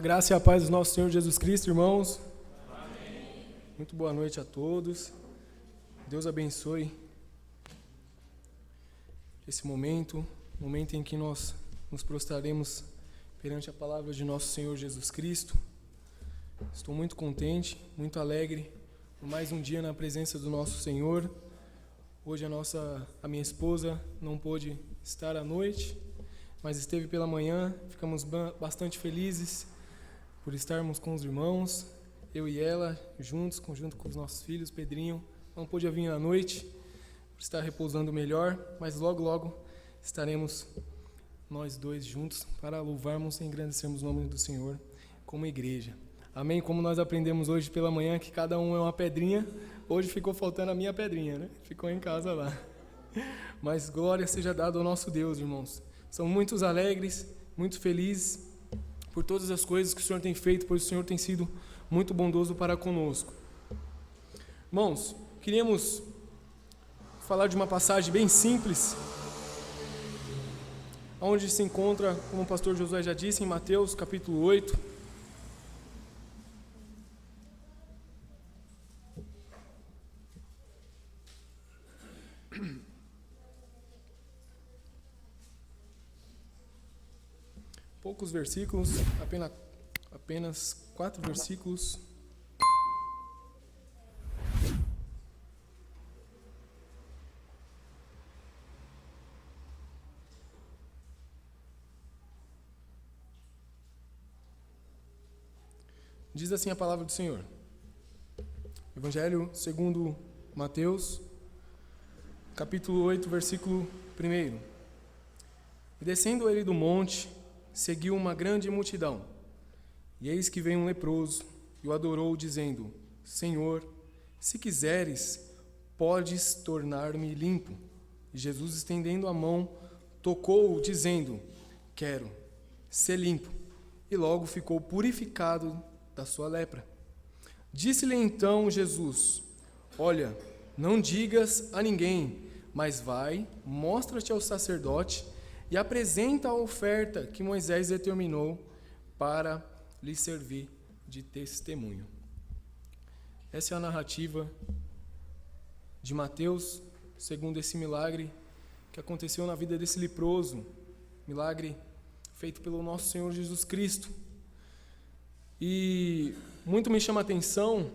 A graça e a paz do nosso Senhor Jesus Cristo, irmãos. Amém. Muito boa noite a todos. Deus abençoe esse momento em que nós nos prostraremos perante a palavra de nosso Senhor Jesus Cristo. Estou muito contente, muito alegre por mais um dia na presença do nosso Senhor. Hoje a minha esposa não pôde estar à noite, mas esteve pela manhã. Ficamos bastante felizes por estarmos com os irmãos, eu e ela, junto com os nossos filhos. Pedrinho não pôde vir à noite, por estar repousando melhor, mas logo estaremos nós dois juntos para louvarmos e engrandecermos o nome do Senhor como igreja. Amém? Como nós aprendemos hoje pela manhã que cada um é uma pedrinha, hoje ficou faltando a minha pedrinha, né? Ficou em casa lá. Mas glória seja dada ao nosso Deus, irmãos. São muitos alegres, muito felizes por todas as coisas que o Senhor tem feito, pois o Senhor tem sido muito bondoso para conosco. Irmãos, queríamos falar de uma passagem bem simples, onde se encontra, como o pastor Josué já disse, em Mateus capítulo 8. Poucos versículos, apenas 4 versículos. Diz assim a palavra do Senhor. Evangelho segundo Mateus, capítulo 8, versículo 1. E descendo ele do monte, seguiu uma grande multidão, e eis que veio um leproso, e o adorou, dizendo: Senhor, se quiseres, podes tornar-me limpo. E Jesus, estendendo a mão, tocou-o, dizendo: Quero, ser limpo. E logo ficou purificado da sua lepra. Disse-lhe então Jesus: Olha, não digas a ninguém, mas vai, mostra-te ao sacerdote e apresenta a oferta que Moisés determinou para lhe servir de testemunho. Essa é a narrativa de Mateus, segundo esse milagre que aconteceu na vida desse leproso, milagre feito pelo nosso Senhor Jesus Cristo. E muito me chama a atenção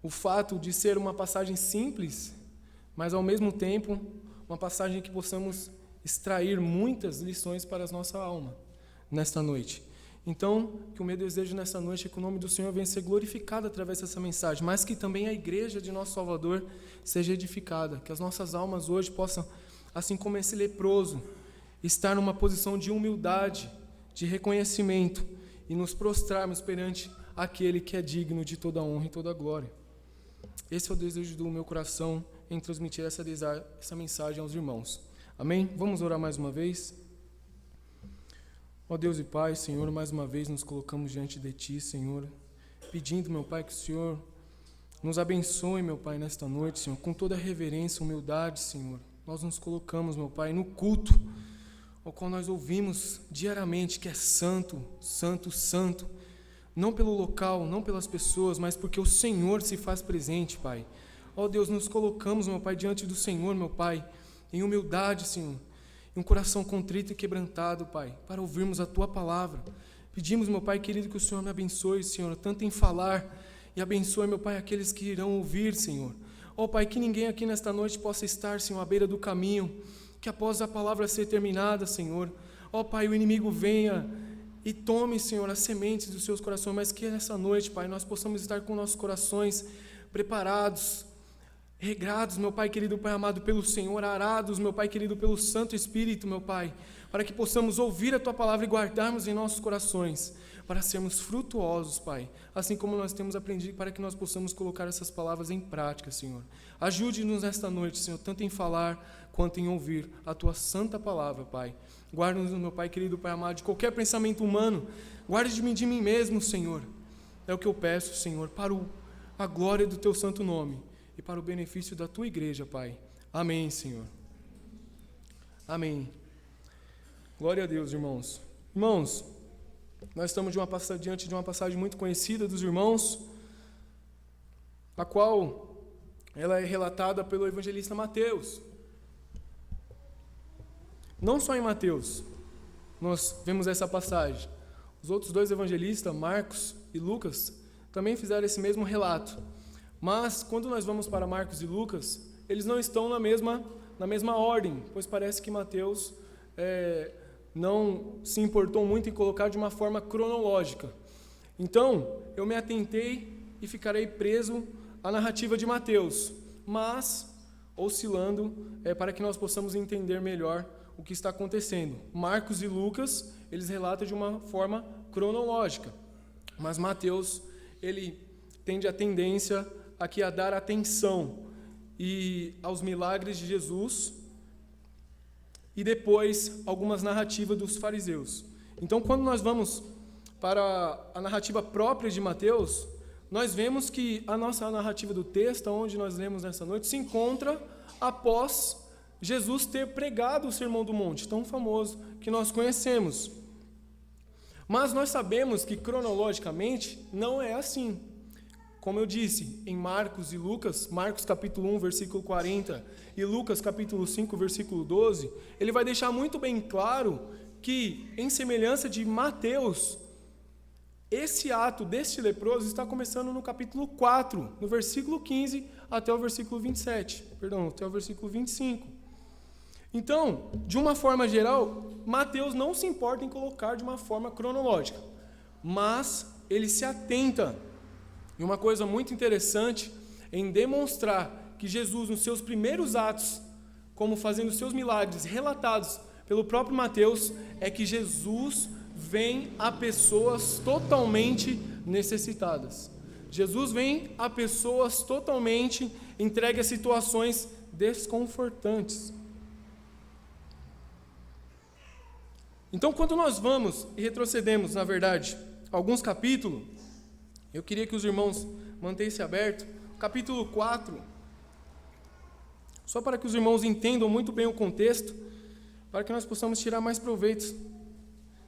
o fato de ser uma passagem simples, mas ao mesmo tempo uma passagem que possamos extrair muitas lições para a nossa alma nesta noite. Então, que o meu desejo nesta noite é que o nome do Senhor venha ser glorificado através dessa mensagem, mas que também a igreja de nosso Salvador seja edificada, que as nossas almas hoje possam, assim como esse leproso, estar numa posição de humildade, de reconhecimento e nos prostrarmos perante aquele que é digno de toda honra e toda glória. Esse é o desejo do meu coração em transmitir essa mensagem aos irmãos. Amém? Vamos orar mais uma vez? Ó Deus e Pai, Senhor, mais uma vez nos colocamos diante de Ti, Senhor, pedindo, meu Pai, que o Senhor nos abençoe, meu Pai, nesta noite, Senhor, com toda a reverência, humildade, Senhor. Nós nos colocamos, meu Pai, no culto, ao qual nós ouvimos diariamente que é santo, santo, santo, não pelo local, não pelas pessoas, mas porque o Senhor se faz presente, Pai. Ó Deus, nos colocamos, meu Pai, diante do Senhor, meu Pai, em humildade, Senhor, em um coração contrito e quebrantado, Pai, para ouvirmos a Tua palavra. Pedimos, meu Pai querido, que o Senhor me abençoe, Senhor, tanto em falar, e abençoe, meu Pai, aqueles que irão ouvir, Senhor. Ó Pai, que ninguém aqui nesta noite possa estar, Senhor, à beira do caminho, que após a palavra ser terminada, Senhor, ó Pai, o inimigo venha e tome, Senhor, as sementes dos seus corações, mas que nessa noite, Pai, nós possamos estar com nossos corações preparados, regrados, meu Pai querido, Pai amado, pelo Senhor, arados, meu Pai querido, pelo Santo Espírito, meu Pai, para que possamos ouvir a Tua palavra e guardarmos em nossos corações, para sermos frutuosos, Pai, assim como nós temos aprendido, para que nós possamos colocar essas palavras em prática, Senhor. Ajude-nos nesta noite, Senhor, tanto em falar quanto em ouvir a Tua santa palavra, Pai. Guarda-nos, meu Pai querido, Pai amado, de qualquer pensamento humano, guarde de mim mesmo, Senhor. É o que eu peço, Senhor, para a glória do Teu santo nome e para o benefício da Tua igreja, Pai. Amém, Senhor. Amém. Glória a Deus, irmãos. Irmãos, nós estamos diante de uma passagem muito conhecida dos irmãos, a qual ela é relatada pelo evangelista Mateus. Não só em Mateus nós vemos essa passagem. Os outros dois evangelistas, Marcos e Lucas, também fizeram esse mesmo relato. Mas, quando nós vamos para Marcos e Lucas, eles não estão na mesma ordem, pois parece que Mateus não se importou muito em colocar de uma forma cronológica. Então, eu me atentei e ficarei preso à narrativa de Mateus, mas oscilando para que nós possamos entender melhor o que está acontecendo. Marcos e Lucas, eles relatam de uma forma cronológica, mas Mateus, ele tende a tendência aqui a dar atenção aos milagres de Jesus e depois algumas narrativas dos fariseus. Então, quando nós vamos para a narrativa própria de Mateus, nós vemos que a nossa narrativa do texto, onde nós lemos nessa noite, se encontra após Jesus ter pregado o Sermão do Monte, tão famoso que nós conhecemos. Mas nós sabemos que cronologicamente não é assim. Como eu disse, em Marcos e Lucas, Marcos capítulo 1, versículo 40 e Lucas capítulo 5, versículo 12, ele vai deixar muito bem claro que, em semelhança de Mateus, esse ato deste leproso está começando no capítulo 4, no versículo 15 até o versículo 27, até o versículo 25. Então, de uma forma geral, Mateus não se importa em colocar de uma forma cronológica, mas ele se atenta e uma coisa muito interessante em demonstrar que Jesus, nos seus primeiros atos, como fazendo seus milagres relatados pelo próprio Mateus, é que Jesus vem a pessoas totalmente necessitadas. Jesus vem a pessoas totalmente entregue a situações desconfortantes. Então, quando nós vamos e retrocedemos, na verdade, alguns capítulos, eu queria que os irmãos mantessem aberto, capítulo 4, só para que os irmãos entendam muito bem o contexto, para que nós possamos tirar mais proveito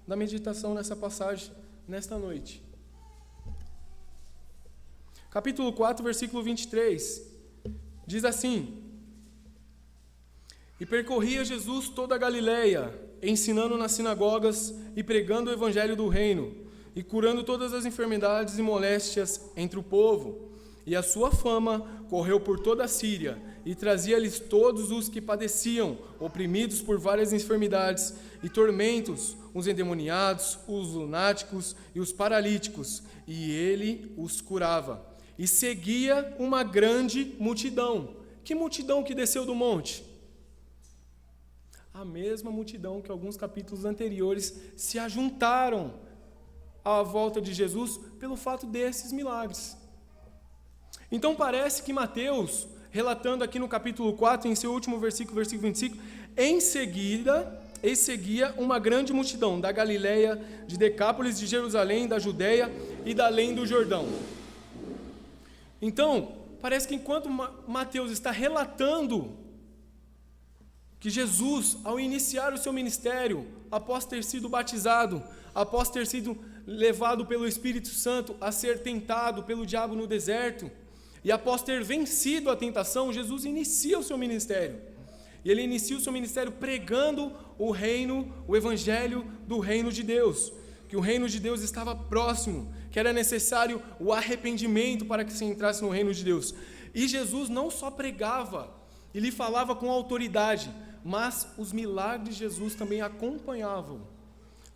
da meditação nessa passagem, nesta noite. Capítulo 4, versículo 23, diz assim: E percorria Jesus toda a Galileia, ensinando nas sinagogas e pregando o evangelho do reino, e curando todas as enfermidades e moléstias entre o povo. E a sua fama correu por toda a Síria, e trazia-lhes todos os que padeciam, oprimidos por várias enfermidades e tormentos, os endemoniados, os lunáticos e os paralíticos, e ele os curava. E seguia uma grande multidão. Que multidão que desceu do monte? A mesma multidão que alguns capítulos anteriores se ajuntaram à volta de Jesus pelo fato desses milagres. Então parece que Mateus, relatando aqui no capítulo 4, em seu último versículo, versículo 25, em seguia uma grande multidão da Galileia, de Decápolis, de Jerusalém, da Judeia e da além do Jordão. Então, parece que enquanto Mateus está relatando que Jesus, ao iniciar o seu ministério, após ter sido batizado, após ter sido levado pelo Espírito Santo a ser tentado pelo diabo no deserto, e após ter vencido a tentação, Jesus inicia o seu ministério. E ele inicia o seu ministério pregando o reino, o evangelho do reino de Deus, que o reino de Deus estava próximo, que era necessário o arrependimento para que se entrasse no reino de Deus. E Jesus não só pregava, ele falava com autoridade, mas os milagres de Jesus também acompanhavam.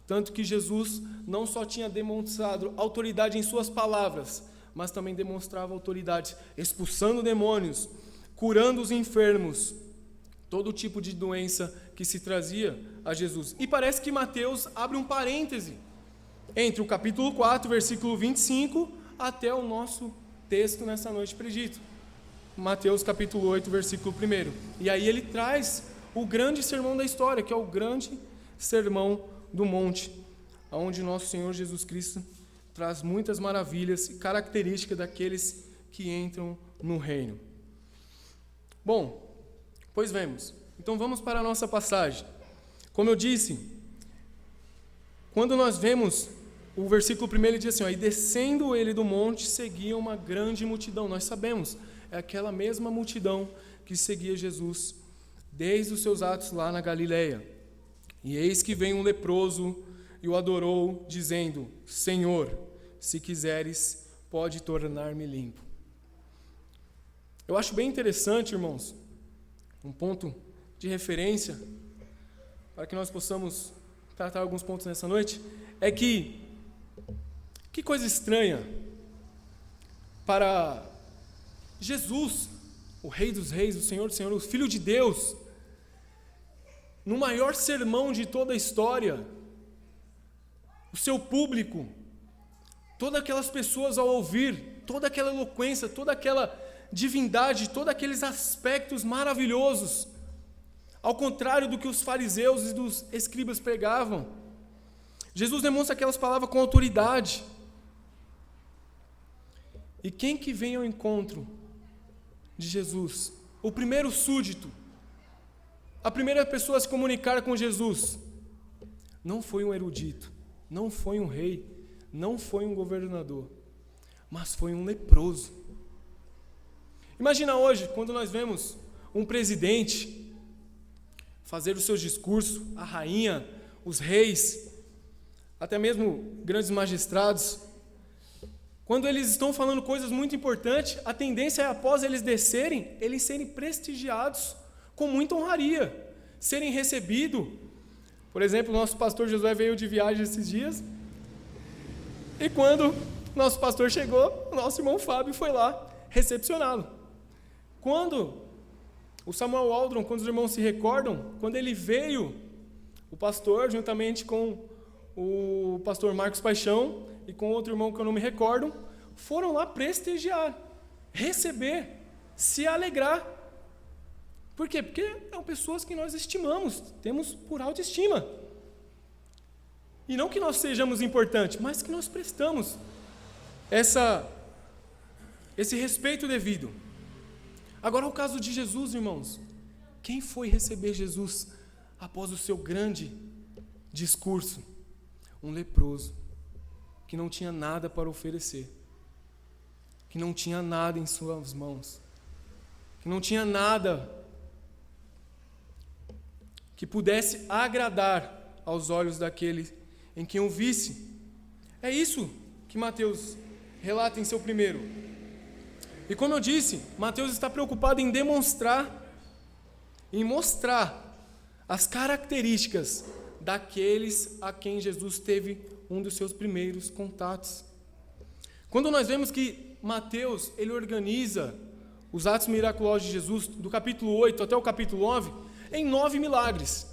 Tanto que Jesus não só tinha demonstrado autoridade em suas palavras, mas também demonstrava autoridade expulsando demônios, curando os enfermos, todo tipo de doença que se trazia a Jesus. E parece que Mateus abre um parêntese entre o capítulo 4, versículo 25, até o nosso texto nessa noite predito. Mateus capítulo 8, versículo 1. E aí ele traz o grande sermão da história, que é o grande sermão do monte, onde nosso Senhor Jesus Cristo traz muitas maravilhas e características daqueles que entram no reino. Bom, pois vemos. Então vamos para a nossa passagem. Como eu disse, quando nós vemos o versículo 1 ele diz assim, ó, e descendo ele do monte, seguia uma grande multidão. Nós sabemos, é aquela mesma multidão que seguia Jesus desde os seus atos lá na Galileia. E eis que vem um leproso e o adorou, dizendo, Senhor, se quiseres, pode tornar-me limpo. Eu acho bem interessante, irmãos, um ponto de referência, para que nós possamos tratar alguns pontos nessa noite, é que coisa estranha para Jesus, o Rei dos Reis, o Senhor dos Senhores, o Filho de Deus, no maior sermão de toda a história, o seu público, todas aquelas pessoas ao ouvir, toda aquela eloquência, toda aquela divindade, todos aqueles aspectos maravilhosos, ao contrário do que os fariseus e dos escribas pregavam, Jesus demonstra aquelas palavras com autoridade. E quem que vem ao encontro de Jesus? O primeiro súdito, a primeira pessoa a se comunicar com Jesus, não foi um erudito, não foi um rei, não foi um governador, mas foi um leproso. Imagina hoje, quando nós vemos um presidente fazer os seus discursos, a rainha, os reis, até mesmo grandes magistrados, quando eles estão falando coisas muito importantes, a tendência é, após eles descerem, eles serem prestigiados com muita honraria, serem recebidos. Por exemplo, o nosso pastor Josué veio de viagem esses dias, e quando nosso pastor chegou, o nosso irmão Fábio foi lá recepcioná-lo. Quando o Samuel Waldron, quando os irmãos se recordam, quando ele veio, o pastor, juntamente com o pastor Marcos Paixão, e com outro irmão que eu não me recordo, foram lá prestigiar, receber, se alegrar. Por quê? Porque são pessoas que nós estimamos, temos por autoestima. E não que nós sejamos importantes, mas que nós prestamos esse respeito devido. Agora, o caso de Jesus, irmãos. Quem foi receber Jesus após o seu grande discurso? Um leproso, que não tinha nada para oferecer, que não tinha nada em suas mãos, que não tinha nada que pudesse agradar aos olhos daquele em quem o visse. É isso que Mateus relata em seu primeiro. E como eu disse, Mateus está preocupado em demonstrar, em mostrar as características daqueles a quem Jesus teve um dos seus primeiros contatos. Quando nós vemos que Mateus, ele organiza os atos miraculosos de Jesus, do capítulo 8 até o capítulo 9, em 9 milagres.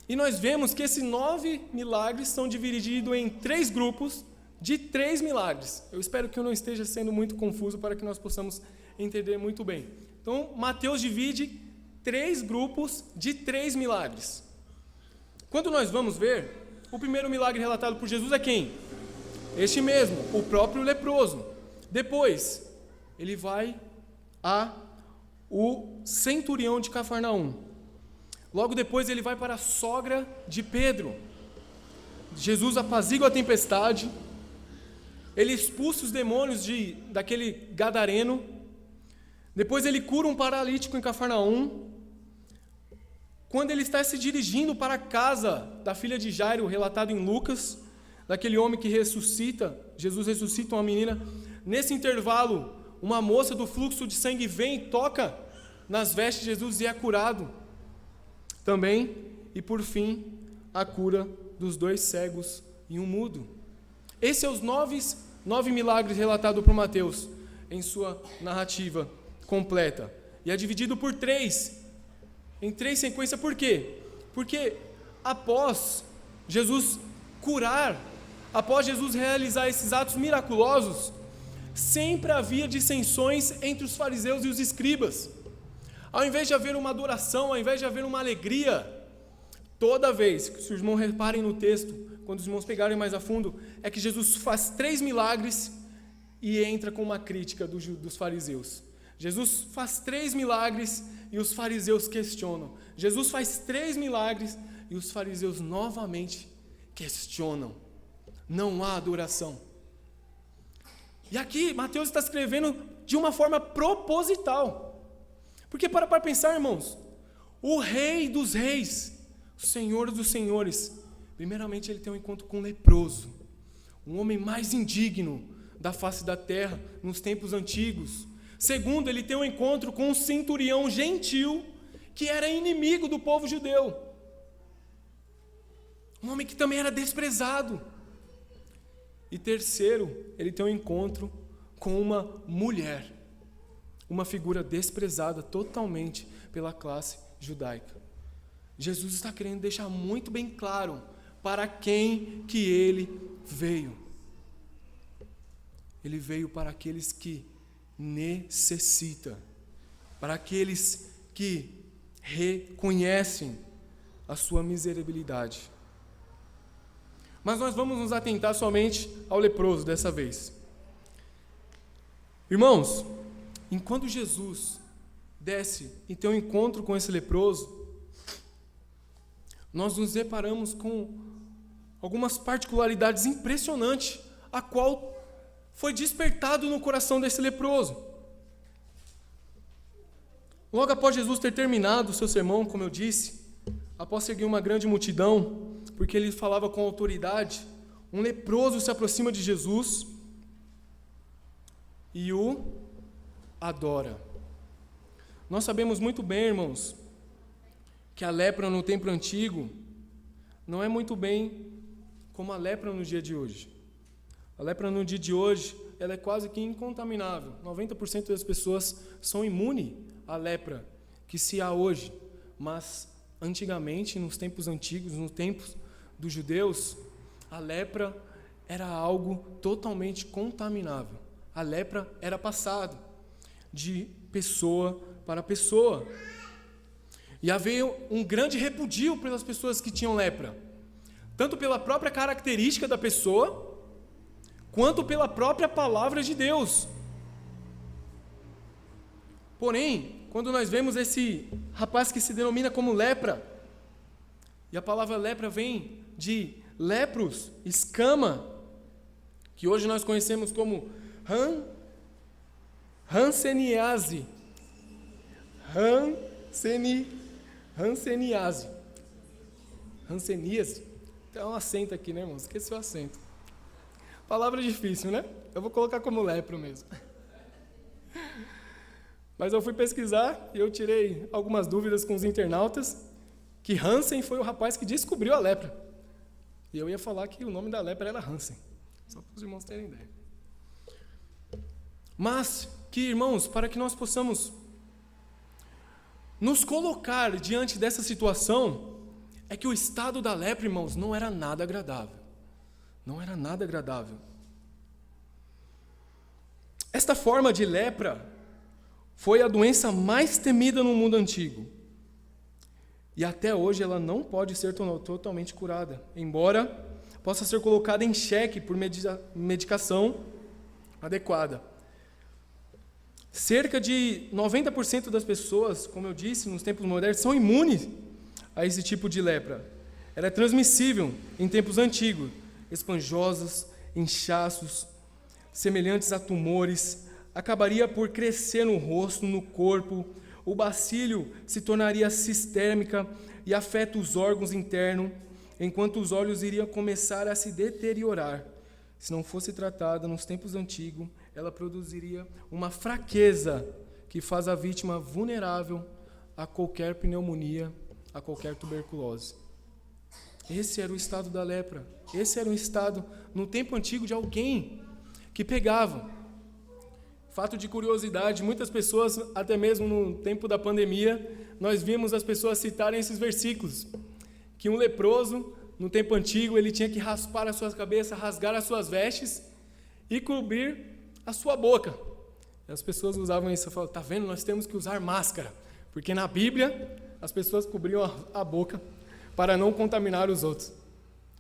E nós vemos que esses 9 milagres são divididos em 3 grupos de 3 milagres. Eu espero que eu não esteja sendo muito confuso para que nós possamos entender muito bem. Então, Mateus divide 3 grupos de 3 milagres. Quando nós vamos ver, o primeiro milagre relatado por Jesus é quem? Este mesmo, o próprio leproso. Depois, ele vai o centurião de Cafarnaum. Logo depois, ele vai para a sogra de Pedro. Jesus apazigua a tempestade. Ele expulsa os demônios daquele gadareno. Depois ele cura um paralítico em Cafarnaum. Quando ele está se dirigindo para a casa da filha de Jairo, relatado em Lucas, daquele homem que ressuscita, Jesus ressuscita uma menina. Nesse intervalo, uma moça do fluxo de sangue vem e toca nas vestes de Jesus e é curado também. E por fim, a cura dos 2 cegos e um mudo. Esses são os 9 milagres relatados por Mateus em sua narrativa completa. E é dividido por 3, em 3 sequências. Por quê? Porque após Jesus curar, após Jesus realizar esses atos miraculosos, sempre havia dissensões entre os fariseus e os escribas. Ao invés de haver uma adoração, ao invés de haver uma alegria, toda vez, que os irmãos reparem no texto, quando os irmãos pegarem mais a fundo, é que Jesus faz 3 milagres e entra com uma crítica dos fariseus. Jesus faz 3 milagres e os fariseus questionam. Jesus faz 3 milagres e os fariseus novamente questionam. não há adoração. E aqui Mateus está escrevendo de uma forma proposital. Porque para pensar, irmãos, o Rei dos Reis, o Senhor dos Senhores, primeiramente ele tem um encontro com um leproso, um homem mais indigno da face da terra nos tempos antigos. Segundo, ele tem um encontro com um centurião gentil que era inimigo do povo judeu. Um homem que também era desprezado. E terceiro, ele tem um encontro com uma mulher, uma figura desprezada totalmente pela classe judaica. Jesus está querendo deixar muito bem claro para quem que ele veio. Ele veio para aqueles que necessitam, para aqueles que reconhecem a sua miserabilidade. Mas nós vamos nos atentar somente ao leproso dessa vez. Irmãos, enquanto Jesus desce e tem um encontro com esse leproso, nós nos deparamos com algumas particularidades impressionantes, a qual foi despertado no coração desse leproso. Logo após Jesus ter terminado o seu sermão, como eu disse, após seguir uma grande multidão, porque ele falava com autoridade, um leproso se aproxima de Jesus e o adora. Nós sabemos muito bem, irmãos, que a lepra no tempo antigo não é muito bem como a lepra no dia de hoje. A lepra no dia de hoje, ela é quase que incontaminável. 90% das pessoas são imunes à lepra que se há hoje. Mas, antigamente, nos tempos antigos, nos tempos dos judeus, a lepra era algo totalmente contaminável. A lepra era passada de pessoa para pessoa. E havia um grande repudio pelas pessoas que tinham lepra, tanto pela própria característica da pessoa, quanto pela própria palavra de Deus. Porém, quando nós vemos esse rapaz que se denomina como lepra, e a palavra lepra vem de lepros, escama, que hoje nós conhecemos como Hanseníase. Hanseníase. Tem um acento aqui, né, irmão? Esqueci o acento. Palavra difícil, né? Eu vou colocar como lepro mesmo. Mas eu fui pesquisar e eu tirei algumas dúvidas com os internautas, que Hansen foi o rapaz que descobriu a lepra. E eu ia falar que o nome da lepra era Hansen. Só para os irmãos terem ideia. Mas que, irmãos, para que nós possamos nos colocar diante dessa situação, é que o estado da lepra, irmãos, não era nada agradável. Não era nada agradável. Esta forma de lepra foi a doença mais temida no mundo antigo. E até hoje ela não pode ser totalmente curada, embora possa ser colocada em xeque por medicação adequada. Cerca de 90% das pessoas, como eu disse, nos tempos modernos, são imunes a esse tipo de lepra. Era transmissível em tempos antigos, esponjosos, inchaços, semelhantes a tumores, acabaria por crescer no rosto, no corpo, o bacílio se tornaria sistêmica e afeta os órgãos internos, enquanto os olhos iriam começar a se deteriorar. Se não fosse tratada nos tempos antigos, ela produziria uma fraqueza que faz a vítima vulnerável a qualquer pneumonia, a qualquer tuberculose. Esse era o estado da lepra. Esse era o estado, no tempo antigo, de alguém que pegava. Fato de curiosidade, muitas pessoas, até mesmo no tempo da pandemia, nós vimos as pessoas citarem esses versículos, que um leproso, no tempo antigo, ele tinha que raspar a sua cabeça, rasgar as suas vestes e cobrir a sua boca. E as pessoas usavam isso, eu falava, tá vendo, nós temos que usar máscara, porque na Bíblia as pessoas cobriam a boca para não contaminar os outros.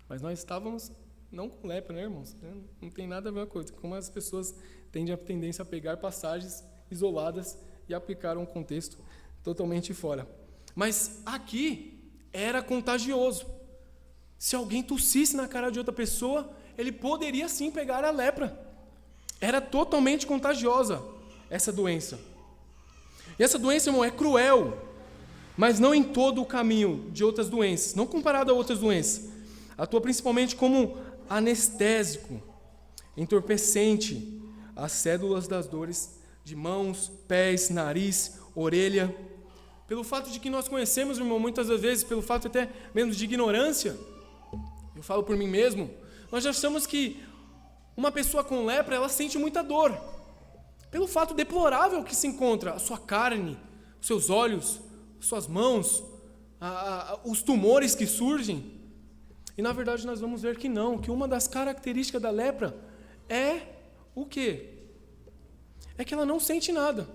Mas nós estávamos não com lepra, né, irmãos? Não tem nada a ver com isso. Como as pessoas têm a tendência a pegar passagens isoladas e aplicar um contexto totalmente fora. Mas aqui era contagioso. Se alguém tossisse na cara de outra pessoa, ele poderia sim pegar a lepra. Era totalmente contagiosa essa doença. E essa doença, irmão, é cruel, mas não em todo o caminho de outras doenças, não comparado a outras doenças. Atua principalmente como anestésico, entorpecente as células das dores de mãos, pés, nariz, orelha. Pelo fato de que nós conhecemos, irmão, muitas das vezes, pelo fato até mesmo de ignorância, eu falo por mim mesmo, nós achamos que uma pessoa com lepra, ela sente muita dor, pelo fato deplorável que se encontra a sua carne, os seus olhos, suas mãos, os tumores que surgem. E na verdade nós vamos ver que não, que uma das características da lepra é o quê? É que ela não sente nada.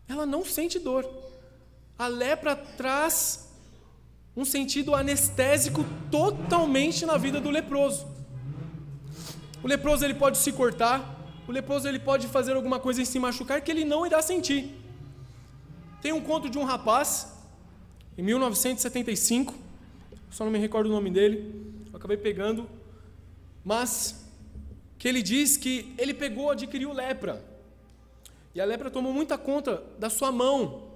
Ela não sente dor. A lepra traz um sentido anestésico totalmente na vida do leproso. O leproso ele pode se cortar, o leproso ele pode fazer alguma coisa em se machucar que ele não irá sentir. Tem um conto de um rapaz, em 1975, só não me recordo o nome dele, eu acabei pegando, mas que ele diz que ele adquiriu lepra, e a lepra tomou muita conta da sua mão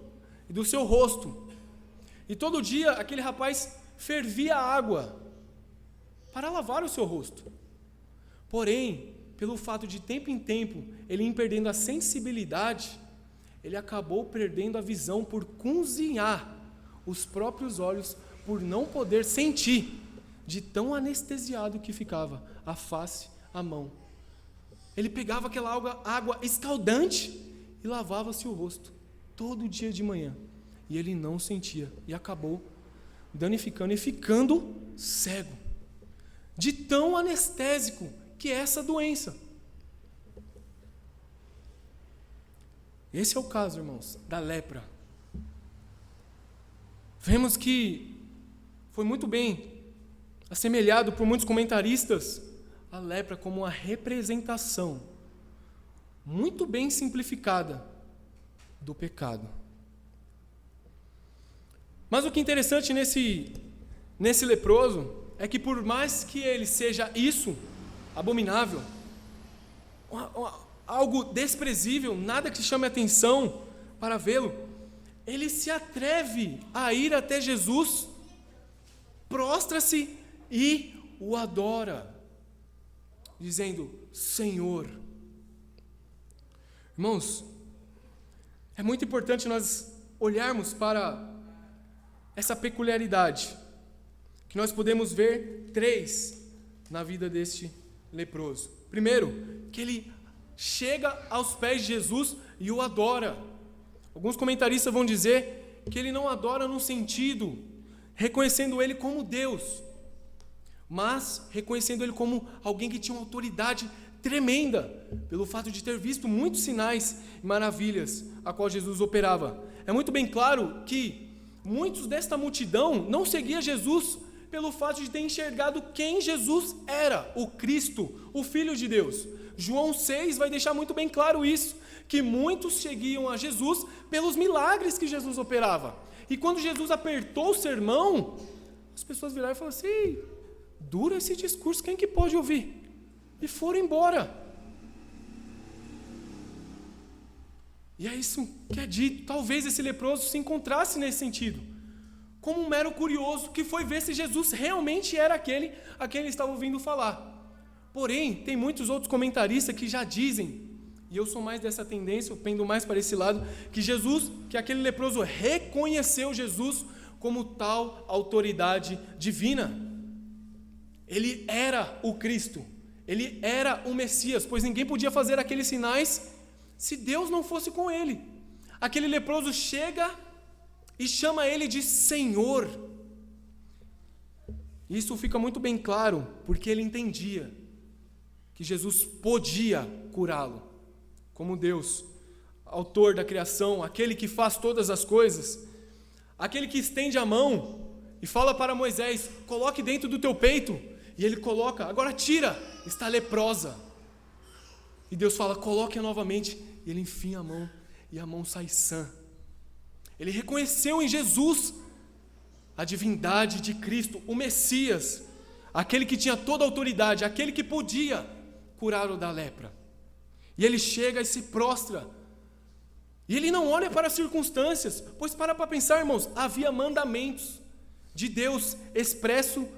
e do seu rosto, e todo dia aquele rapaz fervia água para lavar o seu rosto, porém, pelo fato de tempo em tempo ele ir perdendo a sensibilidade, ele acabou perdendo a visão por cozinhar os próprios olhos, por não poder sentir, de tão anestesiado que ficava a face, a mão. Ele pegava aquela água escaldante e lavava-se o rosto, todo dia de manhã, e ele não sentia, e acabou danificando e ficando cego, de tão anestésico que é essa doença. Esse é o caso, irmãos, da lepra. Vemos que foi muito bem assemelhado por muitos comentaristas a lepra como uma representação muito bem simplificada do pecado. Mas o que é interessante nesse leproso é que por mais que ele seja isso, abominável, algo desprezível, nada que chame atenção para vê-lo, ele se atreve a ir até Jesus, prostra-se e o adora, dizendo: Senhor. Irmãos, é muito importante nós olharmos para essa peculiaridade, que nós podemos ver 3 na vida deste leproso. Primeiro, que ele chega aos pés de Jesus e o adora. Alguns comentaristas vão dizer que ele não adora no sentido reconhecendo ele como Deus, mas reconhecendo ele como alguém que tinha uma autoridade tremenda, pelo fato de ter visto muitos sinais e maravilhas a qual Jesus operava. É muito bem claro que muitos desta multidão não seguia Jesus pelo fato de ter enxergado quem Jesus era, o Cristo, o Filho de Deus. João 6 vai deixar muito bem claro isso, que muitos seguiam a Jesus pelos milagres que Jesus operava. E quando Jesus apertou o sermão, as pessoas viraram e falaram assim: dura esse discurso, quem que pode ouvir? E foram embora. E é isso que é dito. Talvez esse leproso se encontrasse nesse sentido, como um mero curioso que foi ver se Jesus realmente era aquele a quem ele estava ouvindo falar. Porém, tem muitos outros comentaristas que já dizem, e eu sou mais dessa tendência, eu pendo mais para esse lado, que aquele leproso reconheceu Jesus como tal autoridade divina. Ele era o Cristo, ele era o Messias, pois ninguém podia fazer aqueles sinais se Deus não fosse com ele. Aquele leproso chega e chama ele de Senhor. Isso fica muito bem claro, porque ele entendia que Jesus podia curá-lo, como Deus, autor da criação, aquele que faz todas as coisas, aquele que estende a mão e fala para Moisés: coloque dentro do teu peito, e ele coloca, agora tira, está leprosa. E Deus fala: coloque-a novamente, e ele enfia a mão, e a mão sai sã. Ele reconheceu em Jesus a divindade de Cristo, o Messias, aquele que tinha toda a autoridade, aquele que podia curá-lo da lepra. E ele chega e se prostra. E ele não olha para as circunstâncias, pois para pensar, irmãos, havia mandamentos de Deus expresso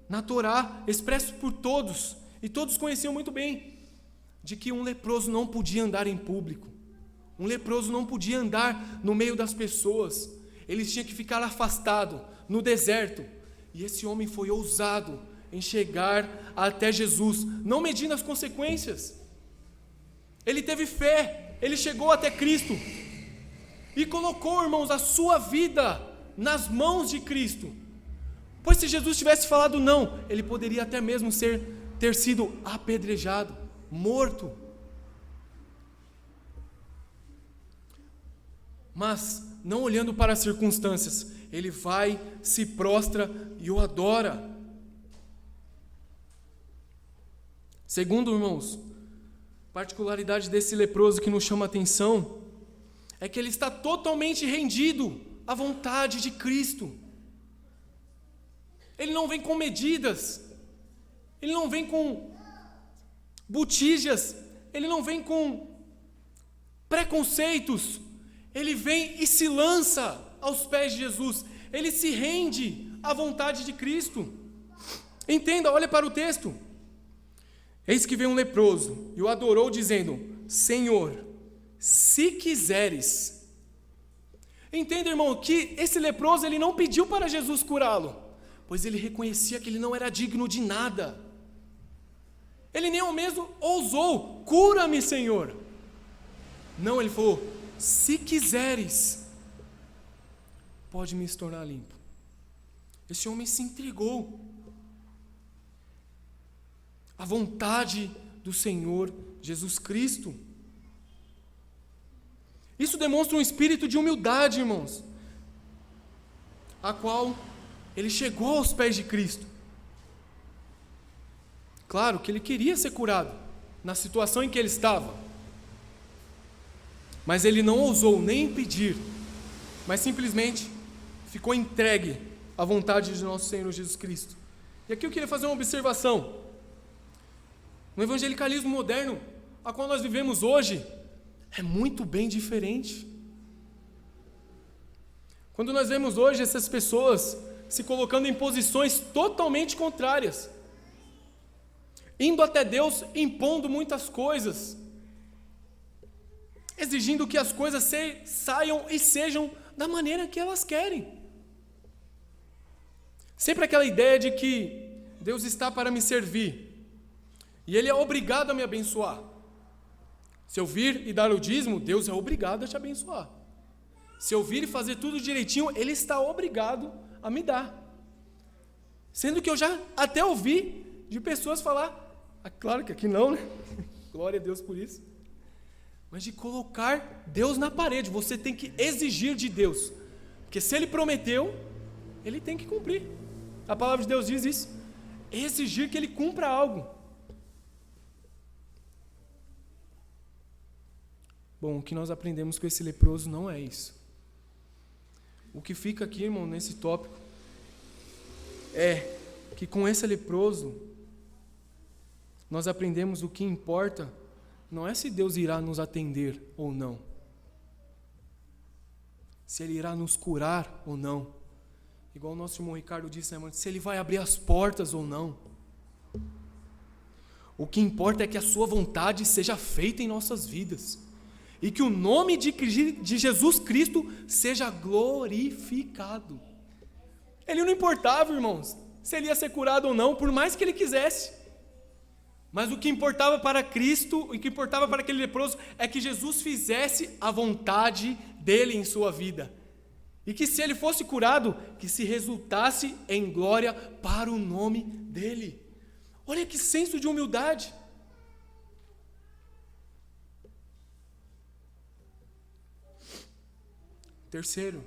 na Torá, expresso por todos, e todos conheciam muito bem, de que um leproso não podia andar em público, um leproso não podia andar no meio das pessoas, ele tinha que ficar afastado, no deserto. E esse homem foi ousado em chegar até Jesus, não medindo as consequências. Ele teve fé, ele chegou até Cristo e colocou, irmãos, a sua vida nas mãos de Cristo. Pois se Jesus tivesse falado não, ele poderia até mesmo ter sido apedrejado, morto. Mas, não olhando para as circunstâncias, ele vai, se prostra e o adora. Segundo, irmãos, particularidade desse leproso que nos chama a atenção é que ele está totalmente rendido à vontade de Cristo. Ele não vem com medidas, ele não vem com botijas, ele não vem com preconceitos, ele vem e se lança aos pés de Jesus, ele se rende à vontade de Cristo. Entenda, olha para o texto. Eis que veio um leproso e o adorou, dizendo: Senhor, se quiseres. Entenda, irmão, que esse leproso ele não pediu para Jesus curá-lo, pois ele reconhecia que ele não era digno de nada. Ele nem ao mesmo ousou: cura-me, Senhor. Não, ele falou: se quiseres, pode me tornar limpo. Esse homem se entregou à vontade do Senhor Jesus Cristo. Isso demonstra um espírito de humildade, irmãos, a qual ele chegou aos pés de Cristo. Claro que ele queria ser curado na situação em que ele estava, mas ele não ousou nem impedir, mas simplesmente ficou entregue à vontade de nosso Senhor Jesus Cristo. E aqui eu queria fazer uma observação. No evangelicalismo moderno, a qual nós vivemos hoje, é muito bem diferente. Quando nós vemos hoje essas pessoas se colocando em posições totalmente contrárias, indo até Deus, impondo muitas coisas, exigindo que as coisas saiam e sejam da maneira que elas querem. Sempre aquela ideia de que Deus está para me servir e Ele é obrigado a me abençoar. Se eu vir e dar o dízimo, Deus é obrigado a te abençoar. Se eu vir e fazer tudo direitinho, Ele está obrigado a me dar. Sendo que eu já até ouvi de pessoas falar, claro que aqui não, né? Glória a Deus por isso. Mas de colocar Deus na parede, você tem que exigir de Deus. Porque se Ele prometeu, Ele tem que cumprir. A palavra de Deus diz isso. Exigir que Ele cumpra algo. Bom, o que nós aprendemos com esse leproso não é isso. O que fica aqui, irmão, nesse tópico, é que com esse leproso, nós aprendemos o que importa, não é se Deus irá nos atender ou não, se Ele irá nos curar ou não, igual o nosso irmão Ricardo disse, né, irmão, se Ele vai abrir as portas ou não. O que importa é que a sua vontade seja feita em nossas vidas, e que o nome de Jesus Cristo seja glorificado. Ele não importava, irmãos, se ele ia ser curado ou não, por mais que ele quisesse. Mas o que importava para Cristo, o que importava para aquele leproso, é que Jesus fizesse a vontade dele em sua vida. E que se ele fosse curado, que se resultasse em glória para o nome dele. Olha que senso de humildade. Terceiro,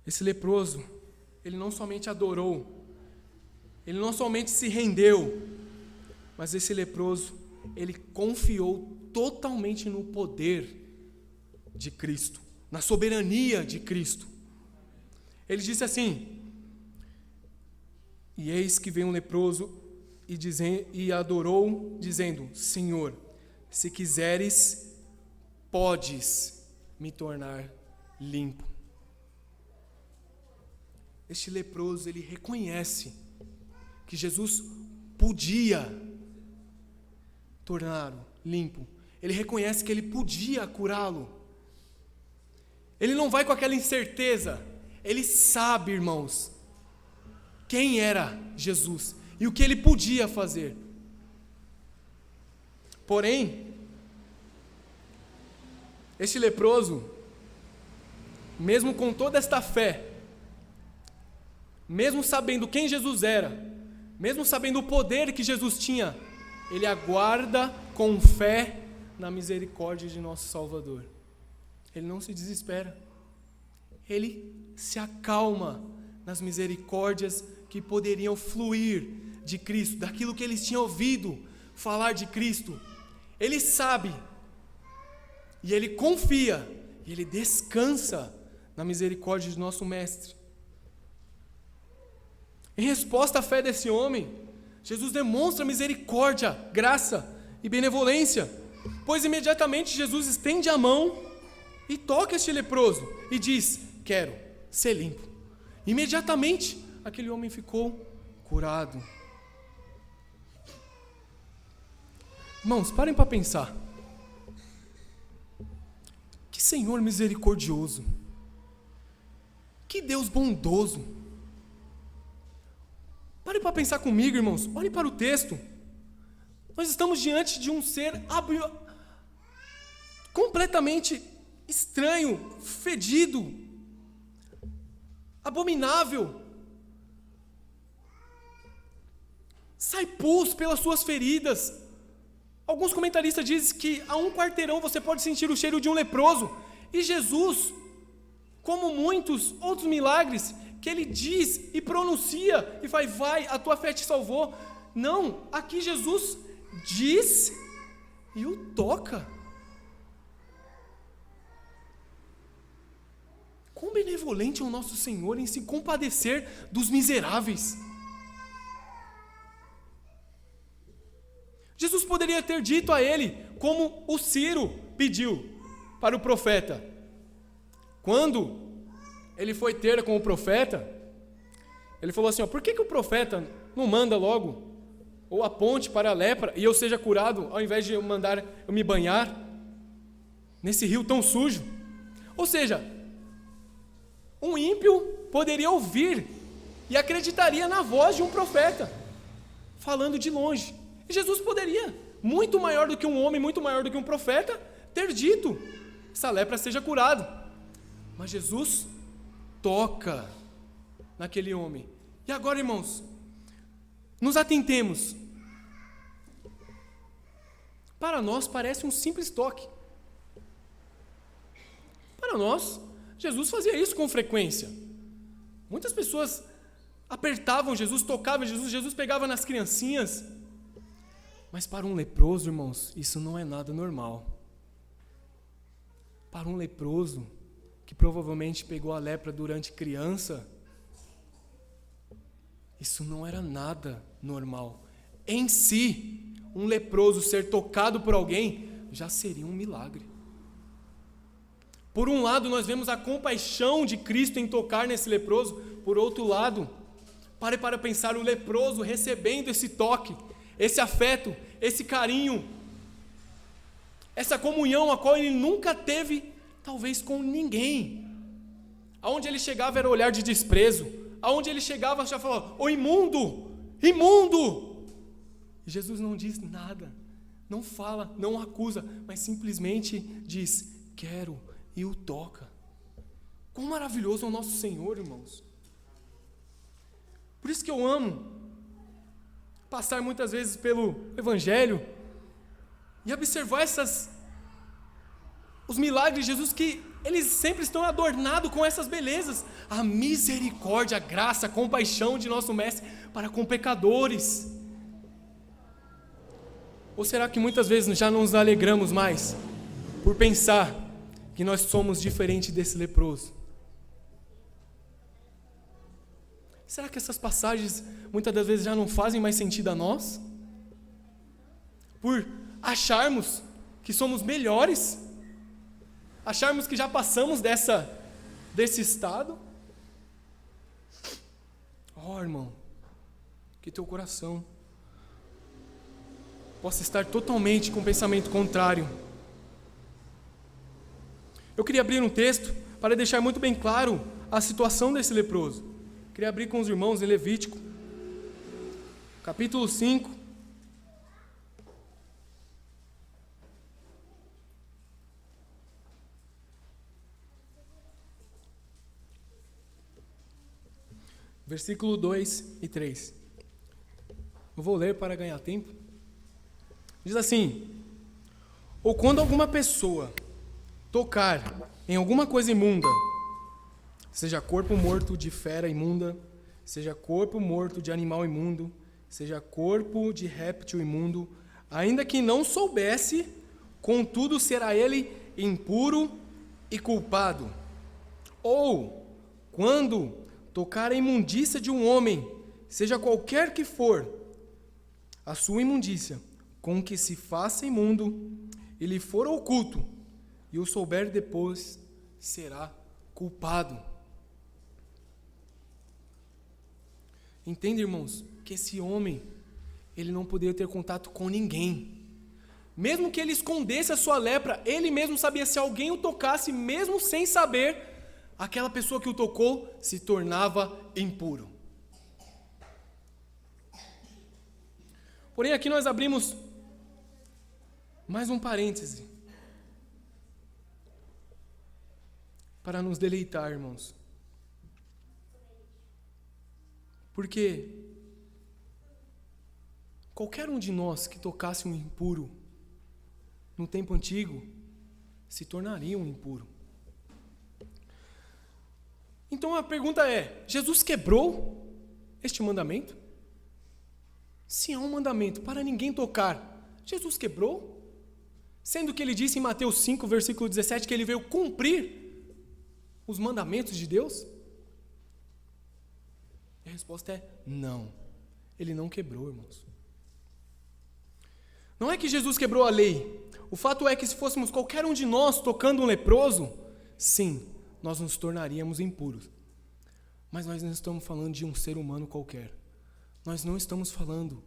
esse leproso, ele não somente adorou, ele não somente se rendeu, mas esse leproso, ele confiou totalmente no poder de Cristo, na soberania de Cristo. Ele disse assim: E eis que veio um leproso e adorou, dizendo: Senhor, se quiseres, podes me tornar limpo. Este leproso, ele reconhece que Jesus podia torná-lo limpo. Ele reconhece que ele podia curá-lo. Ele não vai com aquela incerteza. Ele sabe, irmãos, quem era Jesus e o que ele podia fazer. Porém, este leproso, mesmo com toda esta fé, mesmo sabendo quem Jesus era, mesmo sabendo o poder que Jesus tinha, ele aguarda com fé na misericórdia de nosso Salvador. Ele não se desespera. Ele se acalma nas misericórdias que poderiam fluir de Cristo, daquilo que eles tinham ouvido falar de Cristo. Ele sabe, e ele confia, e ele descansa na misericórdia de nosso Mestre. Em resposta à fé desse homem, Jesus demonstra misericórdia, graça e benevolência, pois imediatamente Jesus estende a mão e toca este leproso e diz: quero ser limpo. Imediatamente aquele homem ficou curado. Irmãos, parem para pensar. Que Senhor misericordioso, que Deus bondoso. Parem para pensar comigo, irmãos. Olhem para o texto. Nós estamos diante de um ser completamente estranho, fedido, abominável. Sai pus pelas suas feridas. Alguns comentaristas dizem que a um quarteirão você pode sentir o cheiro de um leproso. E Jesus, como muitos outros milagres, que ele diz e pronuncia e vai, a tua fé te salvou. Não, aqui Jesus diz e o toca. Quão benevolente é o nosso Senhor em se compadecer dos miseráveis. Jesus poderia ter dito a ele, como o Ciro pediu para o profeta. Quando ele foi ter com o profeta, ele falou assim: por que o profeta não manda logo ou aponte para a lepra e eu seja curado, ao invés de eu mandar eu me banhar nesse rio tão sujo? Ou seja, um ímpio poderia ouvir e acreditaria na voz de um profeta falando de longe. E Jesus poderia, muito maior do que um homem, muito maior do que um profeta, ter dito: essa lepra seja curado. Mas Jesus toca naquele homem. E agora, irmãos, nos atentemos. Para nós parece um simples toque. Para nós, Jesus fazia isso com frequência. Muitas pessoas apertavam Jesus, tocavam Jesus, Jesus pegava nas criancinhas. Mas para um leproso, irmãos, isso não é nada normal. Para um leproso que provavelmente pegou a lepra durante criança, isso não era nada normal. Em si, um leproso ser tocado por alguém já seria um milagre. Por um lado, nós vemos a compaixão de Cristo em tocar nesse leproso. Por outro lado, pare para pensar o leproso recebendo esse toque, esse afeto, esse carinho, essa comunhão a qual ele nunca teve, talvez, com ninguém. Aonde ele chegava era olhar de desprezo. Aonde ele chegava já falava: ô imundo, imundo. E Jesus não diz nada, não fala, não acusa, mas simplesmente diz: quero, e o toca. Quão maravilhoso é o nosso Senhor, irmãos. Por isso que eu amo passar muitas vezes pelo Evangelho e observar os milagres de Jesus, que eles sempre estão adornados com essas belezas. A misericórdia, a graça, a compaixão de nosso Mestre para com pecadores. Ou será que muitas vezes já não nos alegramos mais por pensar que nós somos diferentes desse leproso? Será que essas passagens muitas das vezes já não fazem mais sentido a nós? Por acharmos que somos melhores? Acharmos que já passamos desse estado? Irmão, que teu coração possa estar totalmente com o pensamento contrário. Eu queria abrir um texto para deixar muito bem claro a situação desse leproso. Queria abrir com os irmãos em Levítico, capítulo 5. Versículo 2 e 3. Eu vou ler para ganhar tempo. Diz assim: ou quando alguma pessoa tocar em alguma coisa imunda, seja corpo morto de fera imunda, seja corpo morto de animal imundo, seja corpo de réptil imundo, ainda que não soubesse, contudo será ele impuro e culpado. Ou quando tocar a imundícia de um homem, seja qualquer que for, a sua imundícia, com que se faça imundo, e lhe for oculto, e o souber depois, será culpado. Entende, irmãos, que esse homem, ele não poderia ter contato com ninguém. Mesmo que ele escondesse a sua lepra, ele mesmo sabia, se alguém o tocasse, mesmo sem saber, aquela pessoa que o tocou se tornava impuro. Porém, aqui nós abrimos mais um parêntese para nos deleitar, irmãos. Porque qualquer um de nós que tocasse um impuro no tempo antigo se tornaria um impuro. Então a pergunta é: Jesus quebrou este mandamento? Se há um mandamento para ninguém tocar, Jesus quebrou? Sendo que ele disse em Mateus 5, versículo 17, que ele veio cumprir os mandamentos de Deus? E a resposta é não. Ele não quebrou, irmãos. Não é que Jesus quebrou a lei. O fato é que se fôssemos qualquer um de nós tocando um leproso, sim, nós nos tornaríamos impuros. Mas nós não estamos falando de um ser humano qualquer. Nós não estamos falando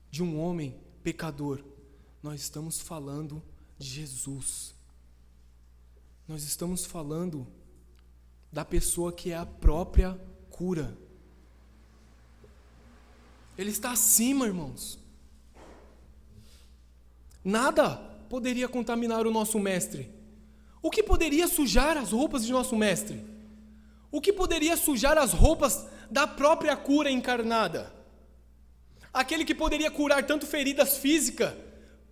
de um homem pecador. Nós estamos falando de Jesus. Nós estamos falando da pessoa que é a própria cura. Ele está acima, irmãos. Nada poderia contaminar o nosso mestre. O que poderia sujar as roupas de nosso mestre? O que poderia sujar as roupas da própria cura encarnada? Aquele que poderia curar tanto feridas físicas,